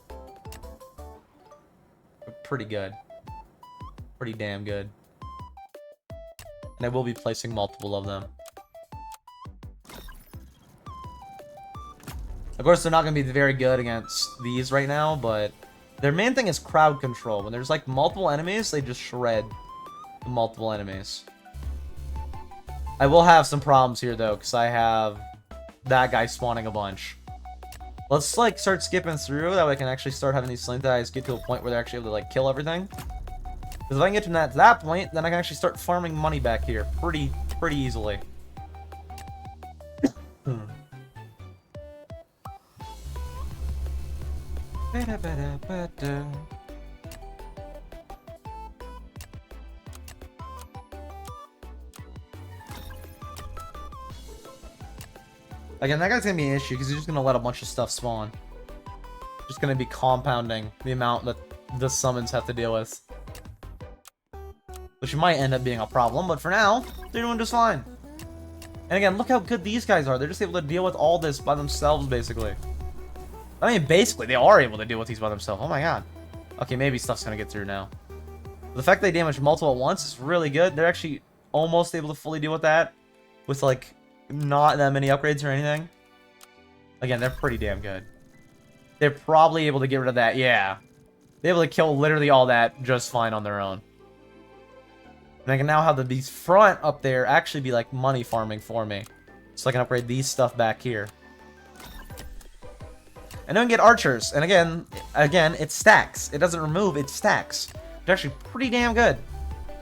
[SPEAKER 2] pretty good. Pretty damn good. And I will be placing multiple of them. Of course, they're not going to be very good against these right now, but their main thing is crowd control. When there's like multiple enemies, they just shred the multiple enemies. I will have some problems here, though, because I have that guy spawning a bunch. Let's like start skipping through, that way I can actually start having these Slink guys get to a point where they're actually able to like kill everything. Because if I can get to that point, then I can actually start farming money back here pretty easily. Again, that guy's gonna be an issue because he's just gonna let a bunch of stuff spawn. Just gonna be compounding the amount that the summons have to deal with. Which might end up being a problem, but for now, they're doing just fine. And again, look how good these guys are. They're just able to deal with all this by themselves, basically. I mean, basically, they are able to deal with these by themselves. Oh my god. Okay, maybe stuff's gonna get through now. The fact they damage multiple at once is really good. They're actually almost able to fully deal with that. With, like, not that many upgrades or anything. Again, they're pretty damn good. They're probably able to get rid of that. Yeah. They're able to kill literally all that just fine on their own. And I can now have these front up there actually be like money farming for me. So I can upgrade these stuff back here. And then get archers. And again, it stacks. It doesn't remove, it stacks. It's actually pretty damn good.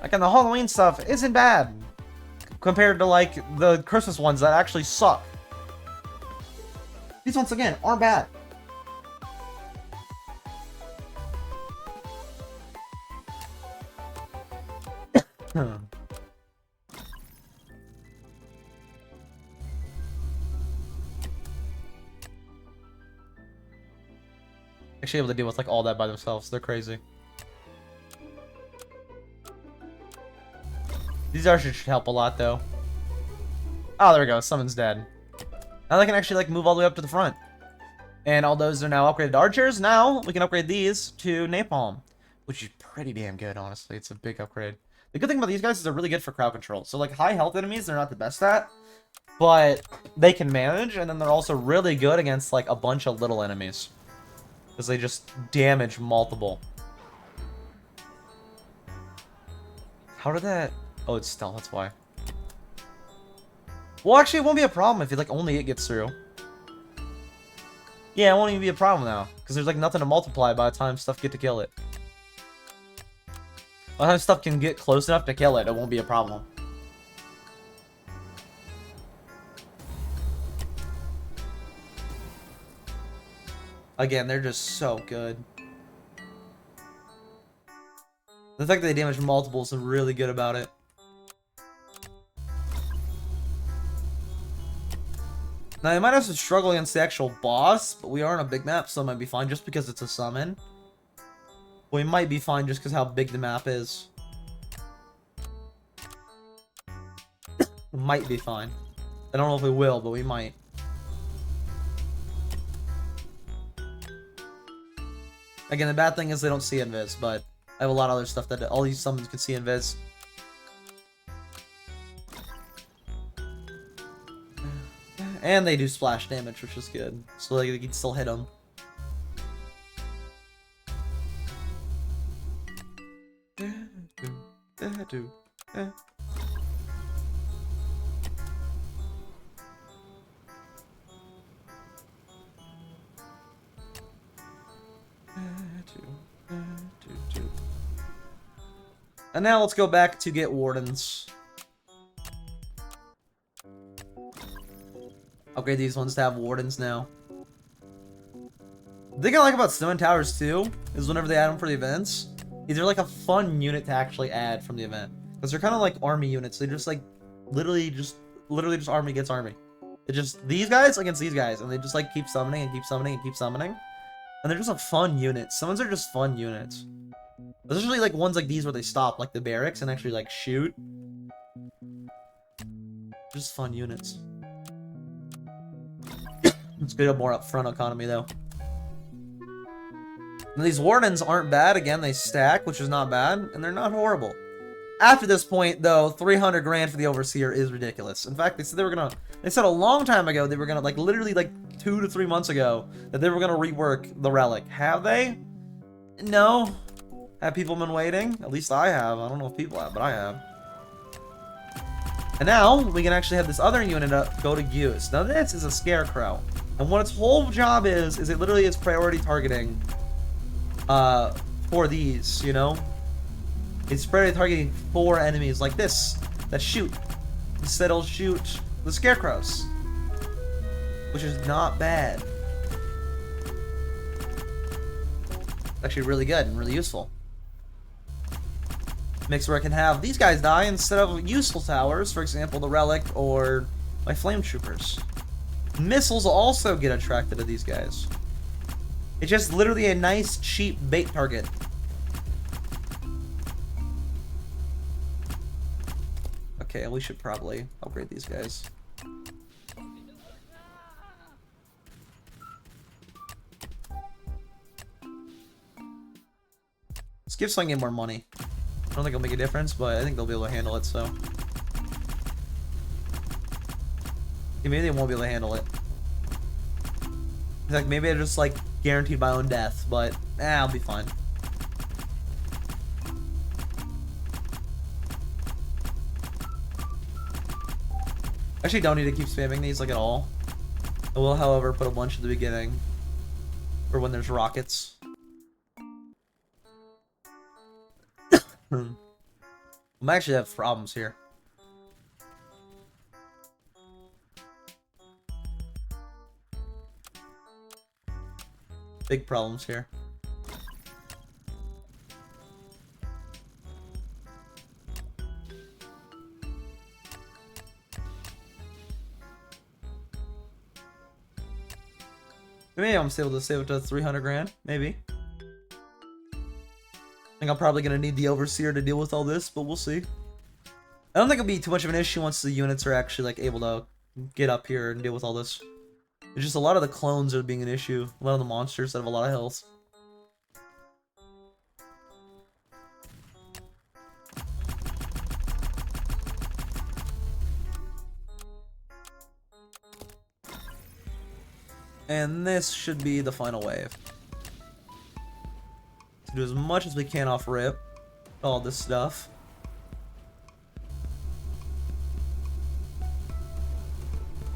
[SPEAKER 2] Like, and the Halloween stuff isn't bad. Compared to, like, the Christmas ones that actually suck. These ones, again, aren't bad. Actually able to deal with, like, all that by themselves. They're crazy. These archers should help a lot, though. Oh, there we go. Someone's dead. Now they can actually, like, move all the way up to the front. And all those are now upgraded archers. Now we can upgrade these to napalm, which is pretty damn good, honestly. It's a big upgrade. The good thing about these guys is they're really good for crowd control. So, like, high health enemies, they're not the best at. but they can manage, and then they're also really good against like a bunch of little enemies. Because they just damage multiple. How did that... Oh, it's stealth, that's why. Well, actually, it won't be a problem if like only it gets through. Yeah, it won't even be a problem now. Because there's like nothing to multiply by the time stuff get to kill it. By the time stuff can get close enough to kill it, it won't be a problem. Again, they're just so good. The fact that they damage multiples is really good about it. Now, they might have to struggle against the actual boss, but we are on a big map, so it might be fine just because it's a summon. We might be fine just because how big the map is. Might be fine. I don't know if we will, but we might. Again, the bad thing is they don't see invis, but I have a lot of other stuff that all these summons can see invis. And they do splash damage, which is good. So like, they can still hit them. And now let's go back to get wardens. Upgrade these ones to have wardens now. The thing I like about Stone Towers too is whenever they add them for the events, these are like a fun unit to actually add from the event. Because they're kind of like army units. They just like literally just army gets army. It's just these guys against these guys, and they just like keep summoning and keep summoning and keep summoning. And they're just a fun unit. Summons are just fun units. Especially like ones like these where they stop, like the barracks, and actually like shoot. Just fun units. Let's get a more upfront economy though. Now, these wardens aren't bad. Again, they stack, which is not bad, and they're not horrible. After this point, though, 300 grand for the overseer is ridiculous. In fact, they said they were gonna. They said a long time ago they were gonna, like literally like 2 to 3 months ago, that they were gonna rework the relic. Have they? No. Have people been waiting? At least I have. I don't know if people have, but I have. And now we can actually have this other unit go to use. Now this is a scarecrow, and what its whole job is it literally is priority targeting. For these, you know? It's priority targeting 4 enemies like this that shoot. Instead, it'll shoot the scarecrows, which is not bad. Actually, really good and really useful. Makes where I can have these guys die instead of useful towers, for example, the relic or my flame troopers. Missiles also get attracted to these guys. It's just literally a nice, cheap bait target. Okay, we should probably upgrade these guys. Let's give Sun Game more money. I don't think it'll make a difference, but I think they'll be able to handle it, so. Yeah, maybe they won't be able to handle it. Like, maybe I just, like, guaranteed my own death, but I'll be fine. Actually, don't need to keep spamming these like at all. I will, however, put a bunch at the beginning for when there's rockets. I might actually have problems here. Big problems here. Maybe I'm able to save it to 300 grand. Maybe. I think I'm probably going to need the Overseer to deal with all this, but we'll see. I don't think it'll be too much of an issue once the units are actually like able to get up here and deal with all this. It's just a lot of the clones are being an issue. A lot of the monsters that have a lot of health. And this should be the final wave. Do as much as we can off rip. All this stuff.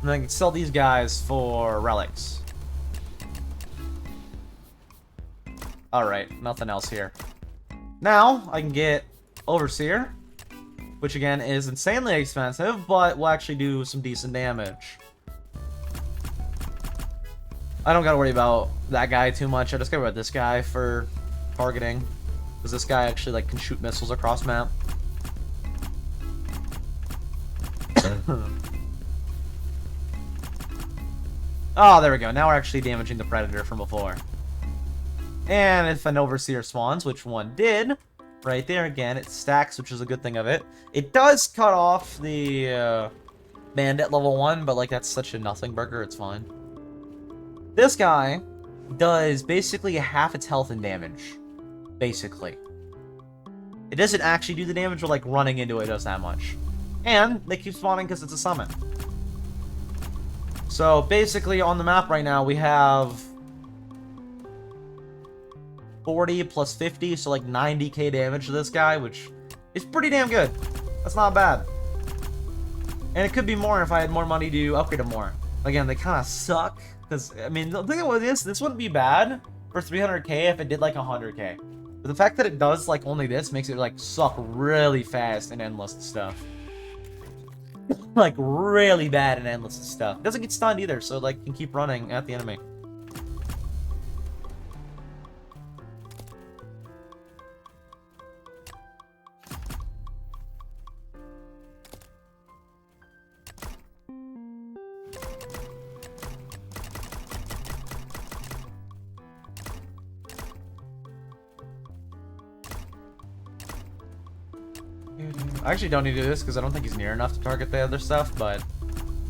[SPEAKER 1] And I can sell these guys for relics. Alright, nothing else here. Now, I can get Overseer, which again is insanely expensive, but will actually do some decent damage. I don't gotta worry about that guy too much. I just gotta worry about this guy for targeting. Because this guy actually like can shoot missiles across map. Oh, there we go. Now we're actually damaging the Predator from before. And if an Overseer spawns, which one did, right there again, it stacks, which is a good thing of it. It does cut off the Bandit level 1, but like that's such a nothing burger, it's fine. This guy does basically half its health and damage. Basically. It doesn't actually do the damage, but like running into it does that much. And they keep spawning because it's a summon. So basically on the map right now we have 40 plus 50, so like 90k damage to this guy, which is pretty damn good. That's not bad. And it could be more if I had more money to upgrade them more. Again, they kind of suck. Because, I mean, the thing about this wouldn't be bad for 300k if it did like 100k. But the fact that it does like only this makes it like suck really fast and endless and stuff. Like really bad and endless and stuff. It doesn't get stunned either, so like you can keep running at the enemy. I actually don't need to do this because I don't think he's near enough to target the other stuff, but...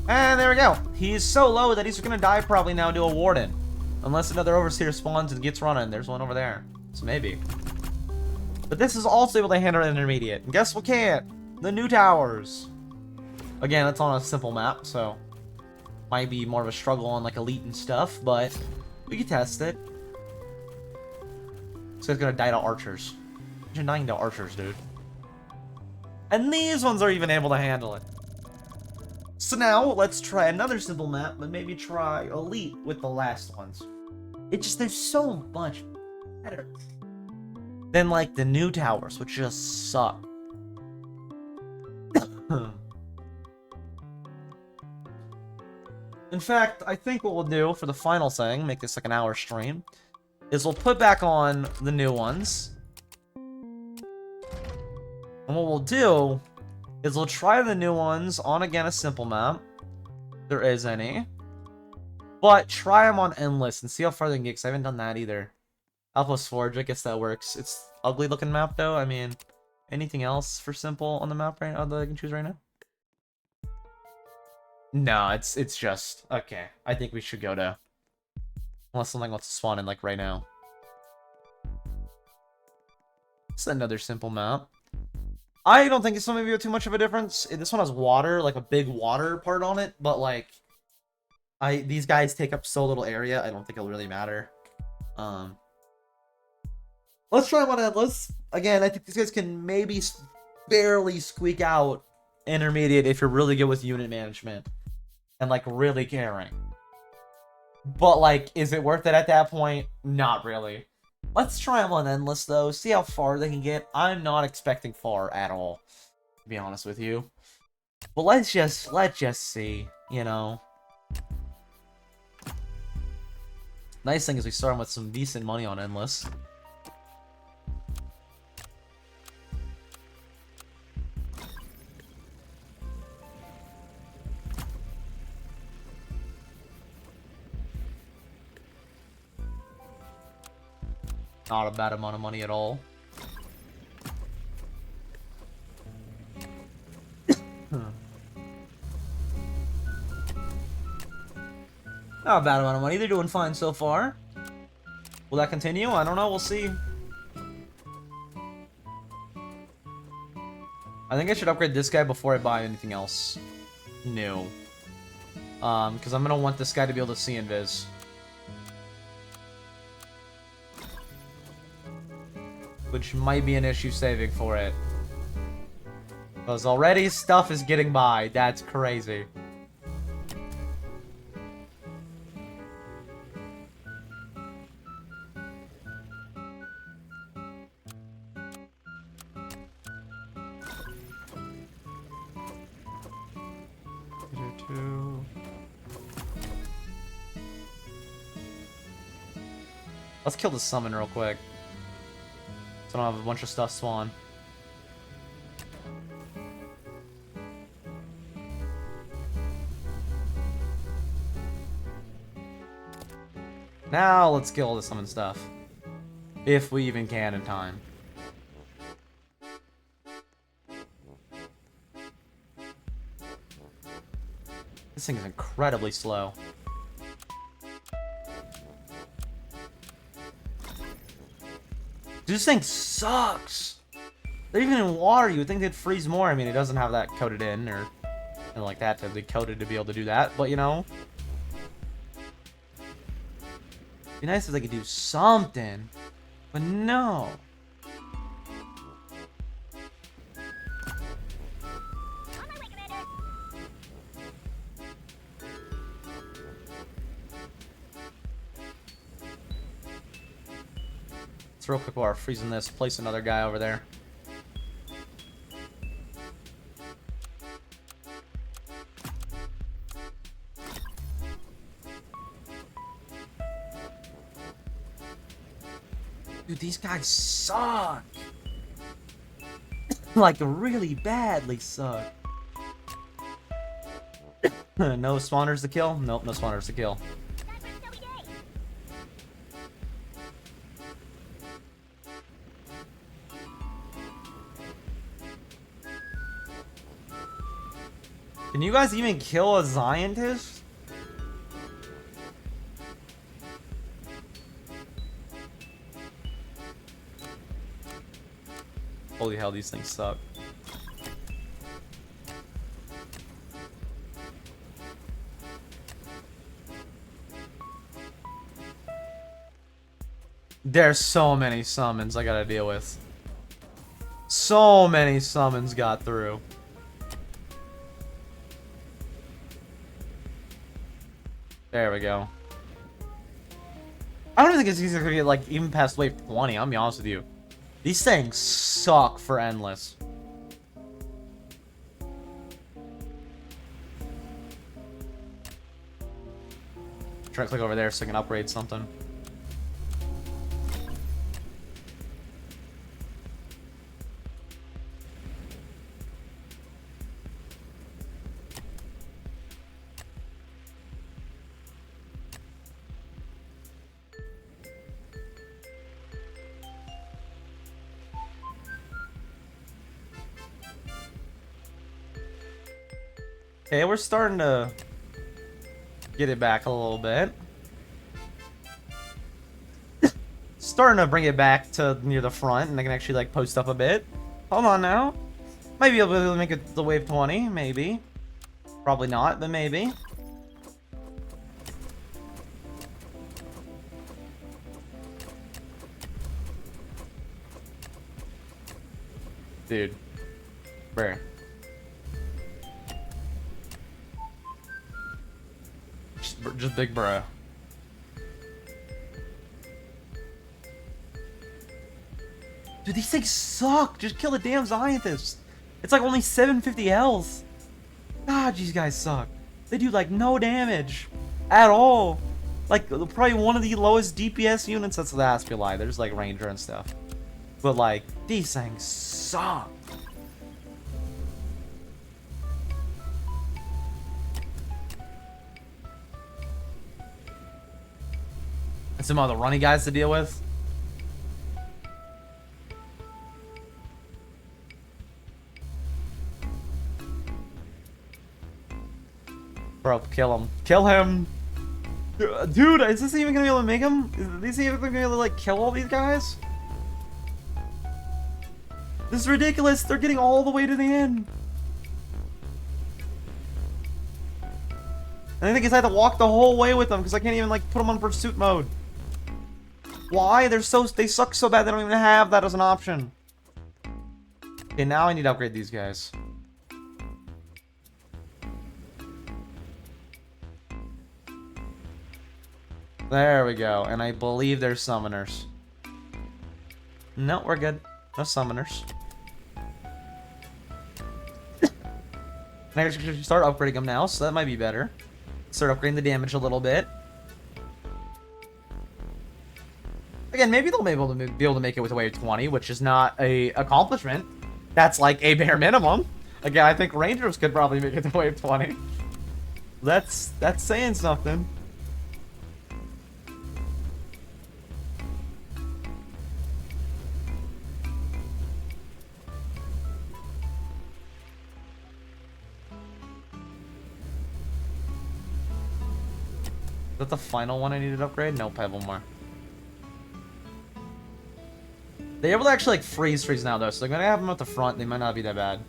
[SPEAKER 1] And there we go. He's so low that he's going to die probably now to a Warden. Unless another Overseer spawns and gets running. There's one over there. So maybe. But this is also able to handle an intermediate. And guess what can't? The new towers. Again, it's on a simple map, so... Might be more of a struggle on like Elite and stuff, but... We can test it. So he's going to die to archers. Imagine dying to archers, dude. And these ones are even able to handle it. So now, let's try another simple map, but maybe try Elite with the last ones. It just, they're so much better than, like, the new towers, which just suck. In fact, I think what we'll do for the final thing, make this like an hour stream, is we'll put back on the new ones. And what we'll do is we'll try the new ones on, again, a simple map. There is any. But try them on endless and see how far they can get, because I haven't done that either. Outpost Forge, I guess that works. It's ugly looking map, though. I mean, anything else for simple on the map right now that I can choose right now? No, it's just... Okay, I think we should go to... Unless something wants to spawn in, like, right now. It's another simple map. I don't think it's going to be too much of a difference. This one has water, like a big water part on it, but like, these guys take up so little area, I don't think it'll really matter. Let's try one endless. Again, I think these guys can maybe barely squeak out intermediate if you're really good with unit management and like really caring. But like, is it worth it at that point? Not really. Let's try them on endless though, see how far they can get. I'm not expecting far at all, to be honest with you. But let's just see, you know. Nice thing is we start with some decent money on endless. Not a bad amount of money at all. Not a bad amount of money. They're doing fine so far. Will that continue? I don't know. We'll see. I think I should upgrade this guy before I buy anything else new. Because I'm going to want this guy to be able to see invis. which might be an issue saving for it. Because already stuff is getting by. That's crazy. Let's kill the summon real quick. So I don't have a bunch of stuff spawn. Now let's kill all the summon stuff. If we even can in time. This thing is incredibly slow. Dude, this thing sucks! They're even in water, you would think they'd freeze more. I mean, it doesn't have that coated in, or anything like that to be coated to be able to do that, but you know. It'd be nice if they could do something, but no. Real quick while we're freezing this, place another guy over there. Dude, these guys suck. Like, really badly suck. No spawners to kill? Nope, no spawners to kill. Can you guys even kill a scientist? Holy hell, these things suck. There's so many summons I gotta deal with. So many summons got through. There we go. I don't even think it's gonna get like even past wave 20, I'll be honest with you. These things suck for endless. Try to click over there so I can upgrade something. Okay, we're starting to get it back a little bit. Starting to bring it back to near the front, and I can actually like post up a bit. Hold on now. Might be able to make it the wave 20, maybe. Probably not, but maybe. Dude. Bruh. Just big bruh. Dude, these things suck. Just kill the damn scientists. It's like only 750 health. God, these guys suck. They do like no damage at all. Like probably one of the lowest DPS units. That's to be a lie. There's like Ranger and stuff. But like these things suck. And some other running guys to deal with. Bro, kill him. Kill him! Dude, is this even gonna be able to make him? Is these even gonna be able to, like, kill all these guys? This is ridiculous! They're getting all the way to the end! And I think I had to walk the whole way with them, because I can't even, like, put them on pursuit mode. Why? They suck so bad they don't even have that as an option. Okay, now I need to upgrade these guys. There we go. And I believe they're summoners. No, we're good. No summoners. I actually start upgrading them now, so that might be better. Start upgrading the damage a little bit. Again, maybe they'll be able to make it with a wave 20, which is not a accomplishment. That's like a bare minimum. Again, I think Rangers could probably make it to wave 20. That's saying something. Is that the final one I needed to upgrade? Nope, I have one more. They're able to actually like freeze now though, so like, when I have them at the front, they might not be that bad.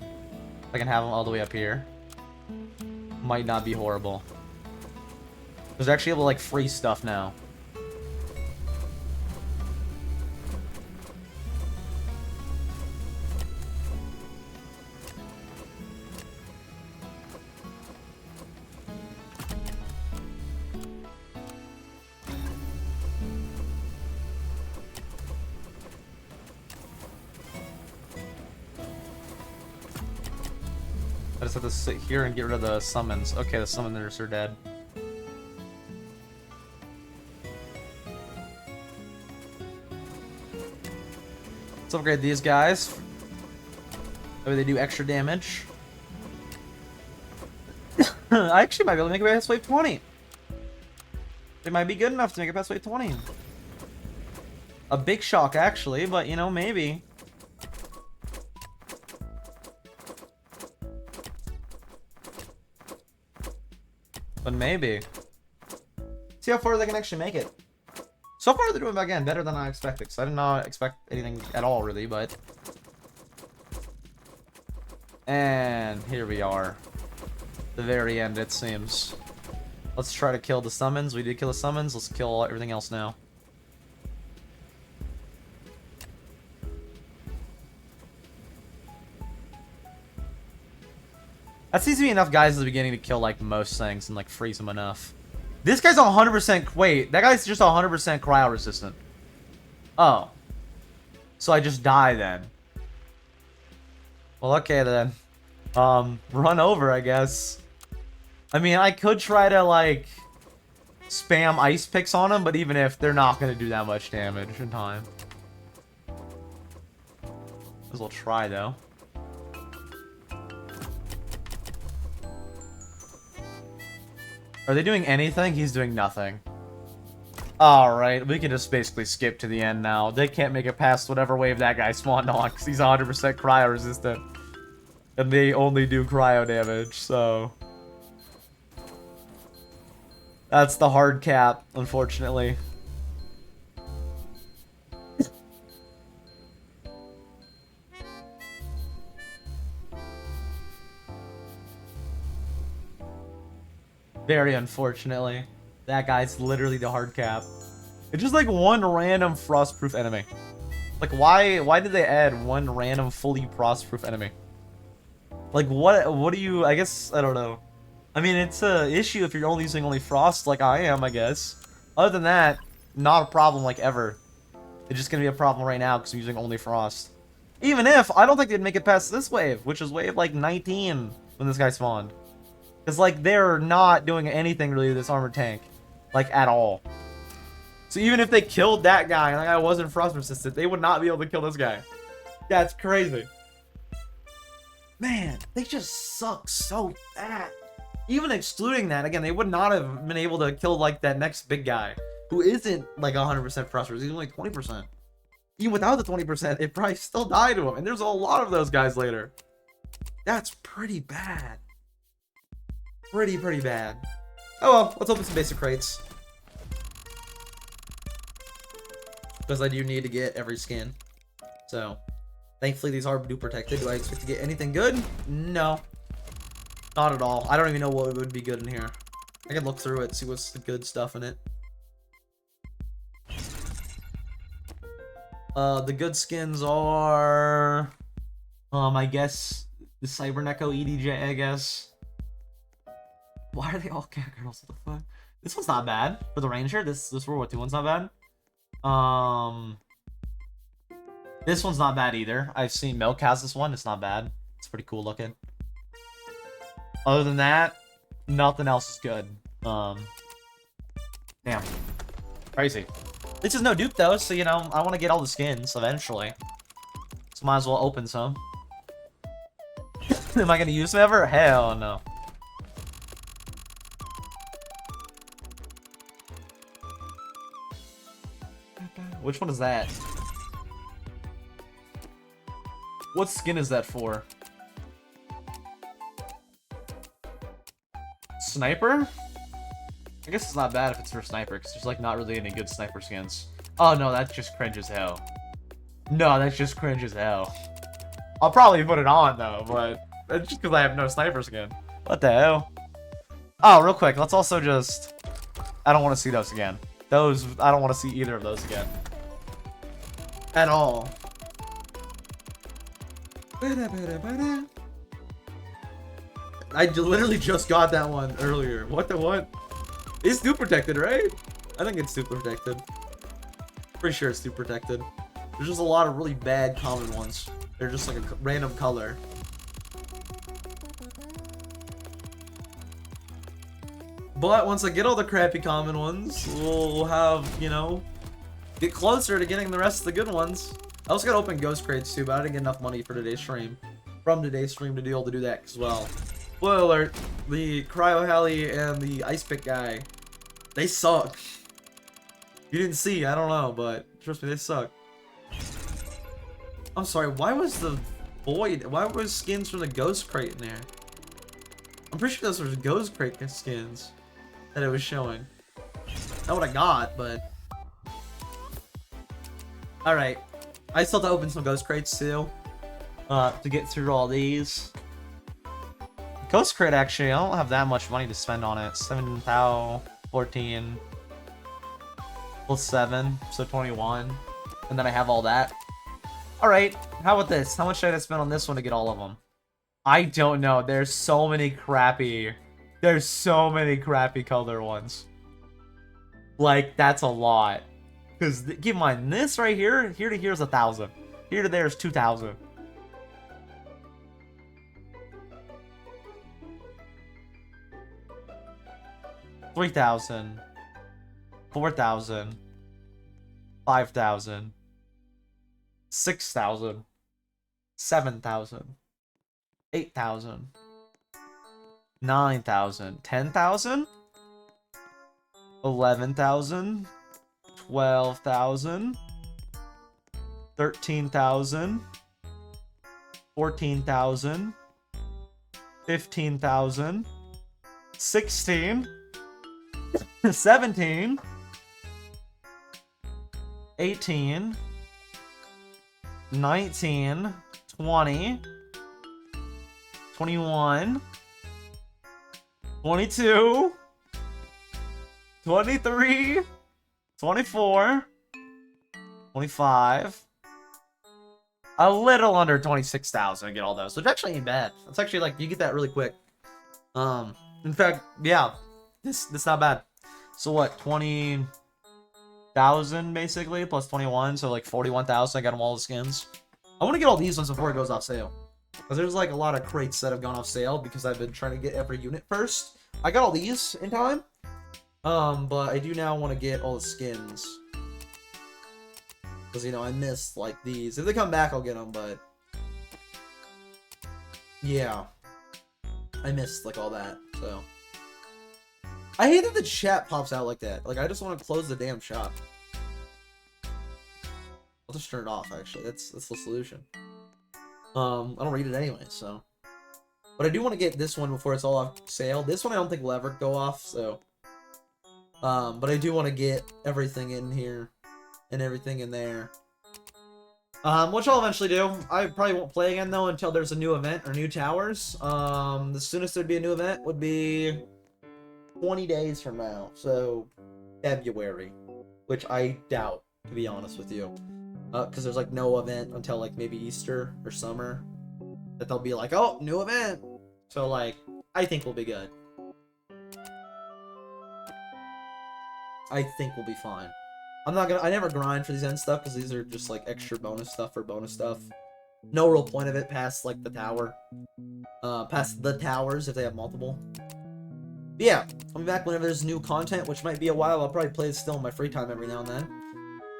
[SPEAKER 1] I can have them all the way up here. Might not be horrible. Because they're actually able to like freeze stuff now. I just have to sit here and get rid of the summons. Okay, the summoners are dead. Let's upgrade these guys. That way they do extra damage. I actually might be able to make it past wave 20. They might be good enough to make it past wave 20. A big shock, actually, but you know, maybe. But maybe. See how far they can actually make it. So far, they're doing, again, better than I expected. Because I did not expect anything at all, really, but... And here we are. The very end, it seems. Let's try to kill the summons. We did kill the summons. Let's kill everything else now. That seems to be enough guys at the beginning to kill, like, most things and, like, freeze them enough. This guy's 100%... Wait, that guy's just 100% cryo-resistant. Oh. So I just die, then. Well, okay, then. Run over, I guess. I mean, I could try to, like, spam ice picks on him, but even if, they're not going to do that much damage in time. Might as well try, though. Are they doing anything? He's doing nothing. Alright, we can just basically skip to the end now. They can't make it past whatever wave that guy spawned on, because he's 100% cryo resistant. And they only do cryo damage, so... That's the hard cap, unfortunately. Very unfortunately. That guy's literally the hard cap. It's just like one random frostproof enemy. Like why did they add one random fully frostproof enemy? Like what do you, I guess, I don't know. I mean, it's a issue if you're only using frost like I am, I guess. Other than that, not a problem like ever. It's just gonna be a problem right now because I'm using only frost. Even if, I don't think they'd make it past this wave, which is wave like 19 when this guy spawned. Because, like, they're not doing anything really to this armored tank. Like, at all. So even if they killed that guy and that guy wasn't frost resistant, they would not be able to kill this guy. That's crazy. Man, they just suck so bad. Even excluding that, again, they would not have been able to kill, like, that next big guy. Who isn't, like, 100% frost resistant. He's only 20%. Even without the 20%, it probably still died to him. And there's a lot of those guys later. That's pretty bad. Pretty bad. Oh well, let's open some basic crates. Because I do need to get every skin. So, thankfully these are blue protected. Do I expect to get anything good? No. Not at all. I don't even know what would be good in here. I can look through it, see what's the good stuff in it.
[SPEAKER 2] The good skins are, I guess the Cyberneko EDJ, I guess. Why are they all cat girls? What the fuck? This one's not bad for the Ranger. This World War II one's not bad. This one's not bad either. I've seen Milk has this one. It's not bad. It's pretty cool looking. Other than that, nothing else is good. Damn. Crazy. This is no dupe though, so you know, I want to get all the skins eventually. So might as well open some. Am I gonna use them ever? Hell no. Which one is that? What skin is that for? Sniper? I guess it's not bad if it's for sniper, because there's like not really any good sniper skins. Oh no, that's just cringe as hell. No, that's just cringe as hell. I'll probably put it on though, but that's just because I have no sniper skin. What the hell? Oh, real quick, let's also just... I don't want to see those again. Those, I don't want to see either of those again. At all. I literally just got that one earlier. What the what? It's dupe protected, right? I think it's dupe protected. Pretty sure it's dupe protected. There's just a lot of really bad common ones. They're just like a random color. But once I get all the crappy common ones, we'll have, you know, get closer to getting the rest of the good ones. I also gotta open ghost crates too, but I didn't get enough money for today's stream. From today's stream to be able to do that as well. Spoiler alert, the Cryo Heli and the Ice Pick guy, they suck. You didn't see, I don't know, but trust me, they suck. I'm sorry, why was the void, why was skins from the ghost crate in there? I'm pretty sure those were ghost crate skins that it was showing. Not what I got, but... Alright. I still have to open some ghost crates too. To get through all these. Ghost crate, actually, I don't have that much money to spend on it. 7,000, 14, plus 7, so 21. And then I have all that. Alright, how about this? How much should I spend on this one to get all of them? I don't know. There's so many crappy color ones. Like, that's a lot. Because, keep in mind, this right here to here is 1,000. Here to there is 2,000. $3,000. 4,000. 5,000. 6,000. 7,000. 8,000. 9,000. 10,000. 11,000. 12,000. 13,000. 14,000. 15,000. 16. 17. 18. 19. 20. 21. 22. 23. 24. 25. A little under 26,000 to get all those, which actually ain't bad. It's actually like, you get that really quick. In fact, yeah, this not bad. So what, 20,000 basically, plus 21, so like 41,000, I got them all the skins. I want to get all these ones before it goes off sale. Because there's like a lot of crates that have gone off sale because I've been trying to get every unit first. I got all these in time. But I do now want to get all the skins. Because, you know, I missed, like, these. If they come back, I'll get them, but... Yeah. I missed, like, all that, so... I hate that the chat pops out like that. Like, I just want to close the damn shop. I'll just turn it off, actually. That's the solution. I don't read it anyway, so... But I do want to get this one before it's all off sale. This one I don't think will ever go off, so... But I do want to get everything in here. And everything in there. Which I'll eventually do. I probably won't play again, though, until there's a new event or new towers. The soonest there'd be a new event would be 20 days from now. So, February. Which I doubt, to be honest with you. because there's like no event until like maybe Easter or summer. That they'll be like, oh, new event. So like, I think we'll be good. I think we'll be fine. I never grind for these end stuff because these are just like extra bonus stuff for bonus stuff. No real point of it past like the tower. Past the towers if they have multiple. But yeah, I'll be back whenever there's new content, which might be a while. I'll probably play it still in my free time every now and then.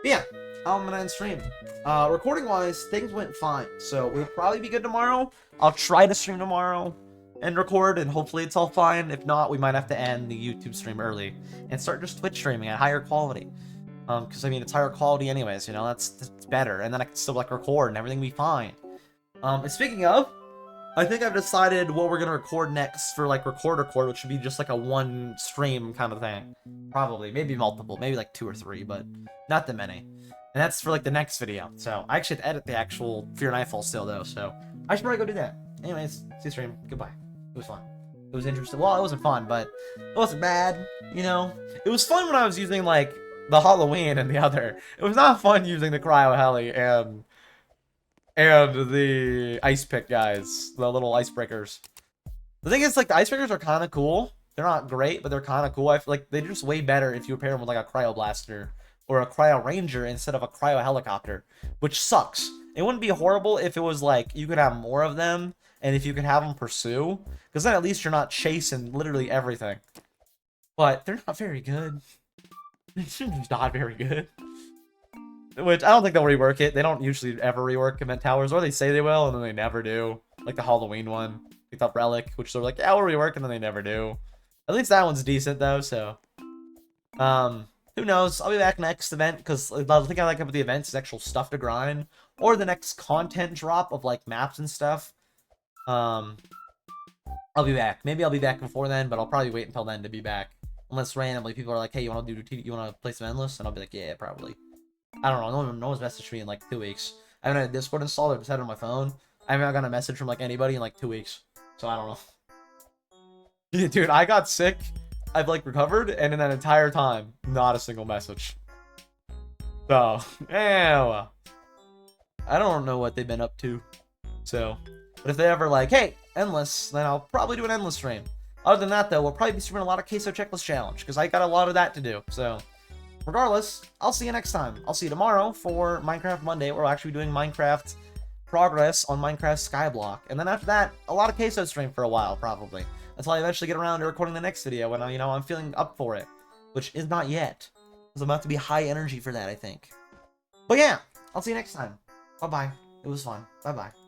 [SPEAKER 2] But yeah, I'm gonna end stream. Recording wise, things went fine. So we'll probably be good tomorrow. I'll try to stream tomorrow and record, and hopefully it's all fine. If not, we might have to end the YouTube stream early and start just Twitch streaming at higher quality. Because I mean, it's higher quality anyways, you know, that's better. And then I can still like record and everything be fine. And speaking of, I think I've decided what we're gonna record next for like record, which should be just like a one stream kind of thing. Probably, maybe multiple, maybe like 2 or 3, but not that many. And that's for like the next video. So I actually have to edit the actual Fear Nightfall still though, so I should probably go do that. Anyways, see you stream. Goodbye. It was fun. It was interesting. Well, it wasn't fun, but it wasn't bad, you know? It was fun when I was using like the Halloween and the other. It was not fun using the Cryo Heli and the ice pick guys, the little icebreakers. The thing is, like, the icebreakers are kind of cool. They're not great, but they're kind of cool. I feel like they're just way better if you pair them with like a cryo blaster or a cryo ranger instead of a cryo helicopter, which sucks. It wouldn't be horrible if it was like you could have more of them and if you could have them pursue, because then at least you're not chasing literally everything. But they're not very good. They're not very good. Which, I don't think they'll rework it. They don't usually ever rework event towers, or they say they will, and then they never do. Like the Halloween one. Like the Relic, which they're like, yeah, we'll rework, and then they never do. At least that one's decent, though, so... who knows? I'll be back next event, because the thing I like about the events is actual stuff to grind. Or the next content drop of, like, maps and stuff. I'll be back. Maybe I'll be back before then, but I'll probably wait until then to be back. Unless randomly people are like, hey, you want to play some Endless? And I'll be like, yeah, probably. I don't know. No one's messaged me in like 2 weeks. I haven't had Discord installed. I've just had it on my phone. I haven't gotten a message from like anybody in like 2 weeks. So I don't know. Dude, I got sick. I've like recovered, and in that entire time, not a single message. So, yeah. I don't know what they've been up to. So, but if they ever like, hey, Endless, then I'll probably do an Endless stream. Other than that, though, we'll probably be streaming a lot of Queso Checklist Challenge, because I got a lot of that to do. So, regardless, I'll see you next time. I'll see you tomorrow for Minecraft Monday, where we'll actually be doing Minecraft progress on Minecraft Skyblock. And then after that, a lot of Queso stream for a while, probably. Until I eventually get around to recording the next video when I'm feeling up for it. Which is not yet. Because I'm about to be high energy for that, I think. But yeah, I'll see you next time. Bye-bye. It was fun. Bye-bye.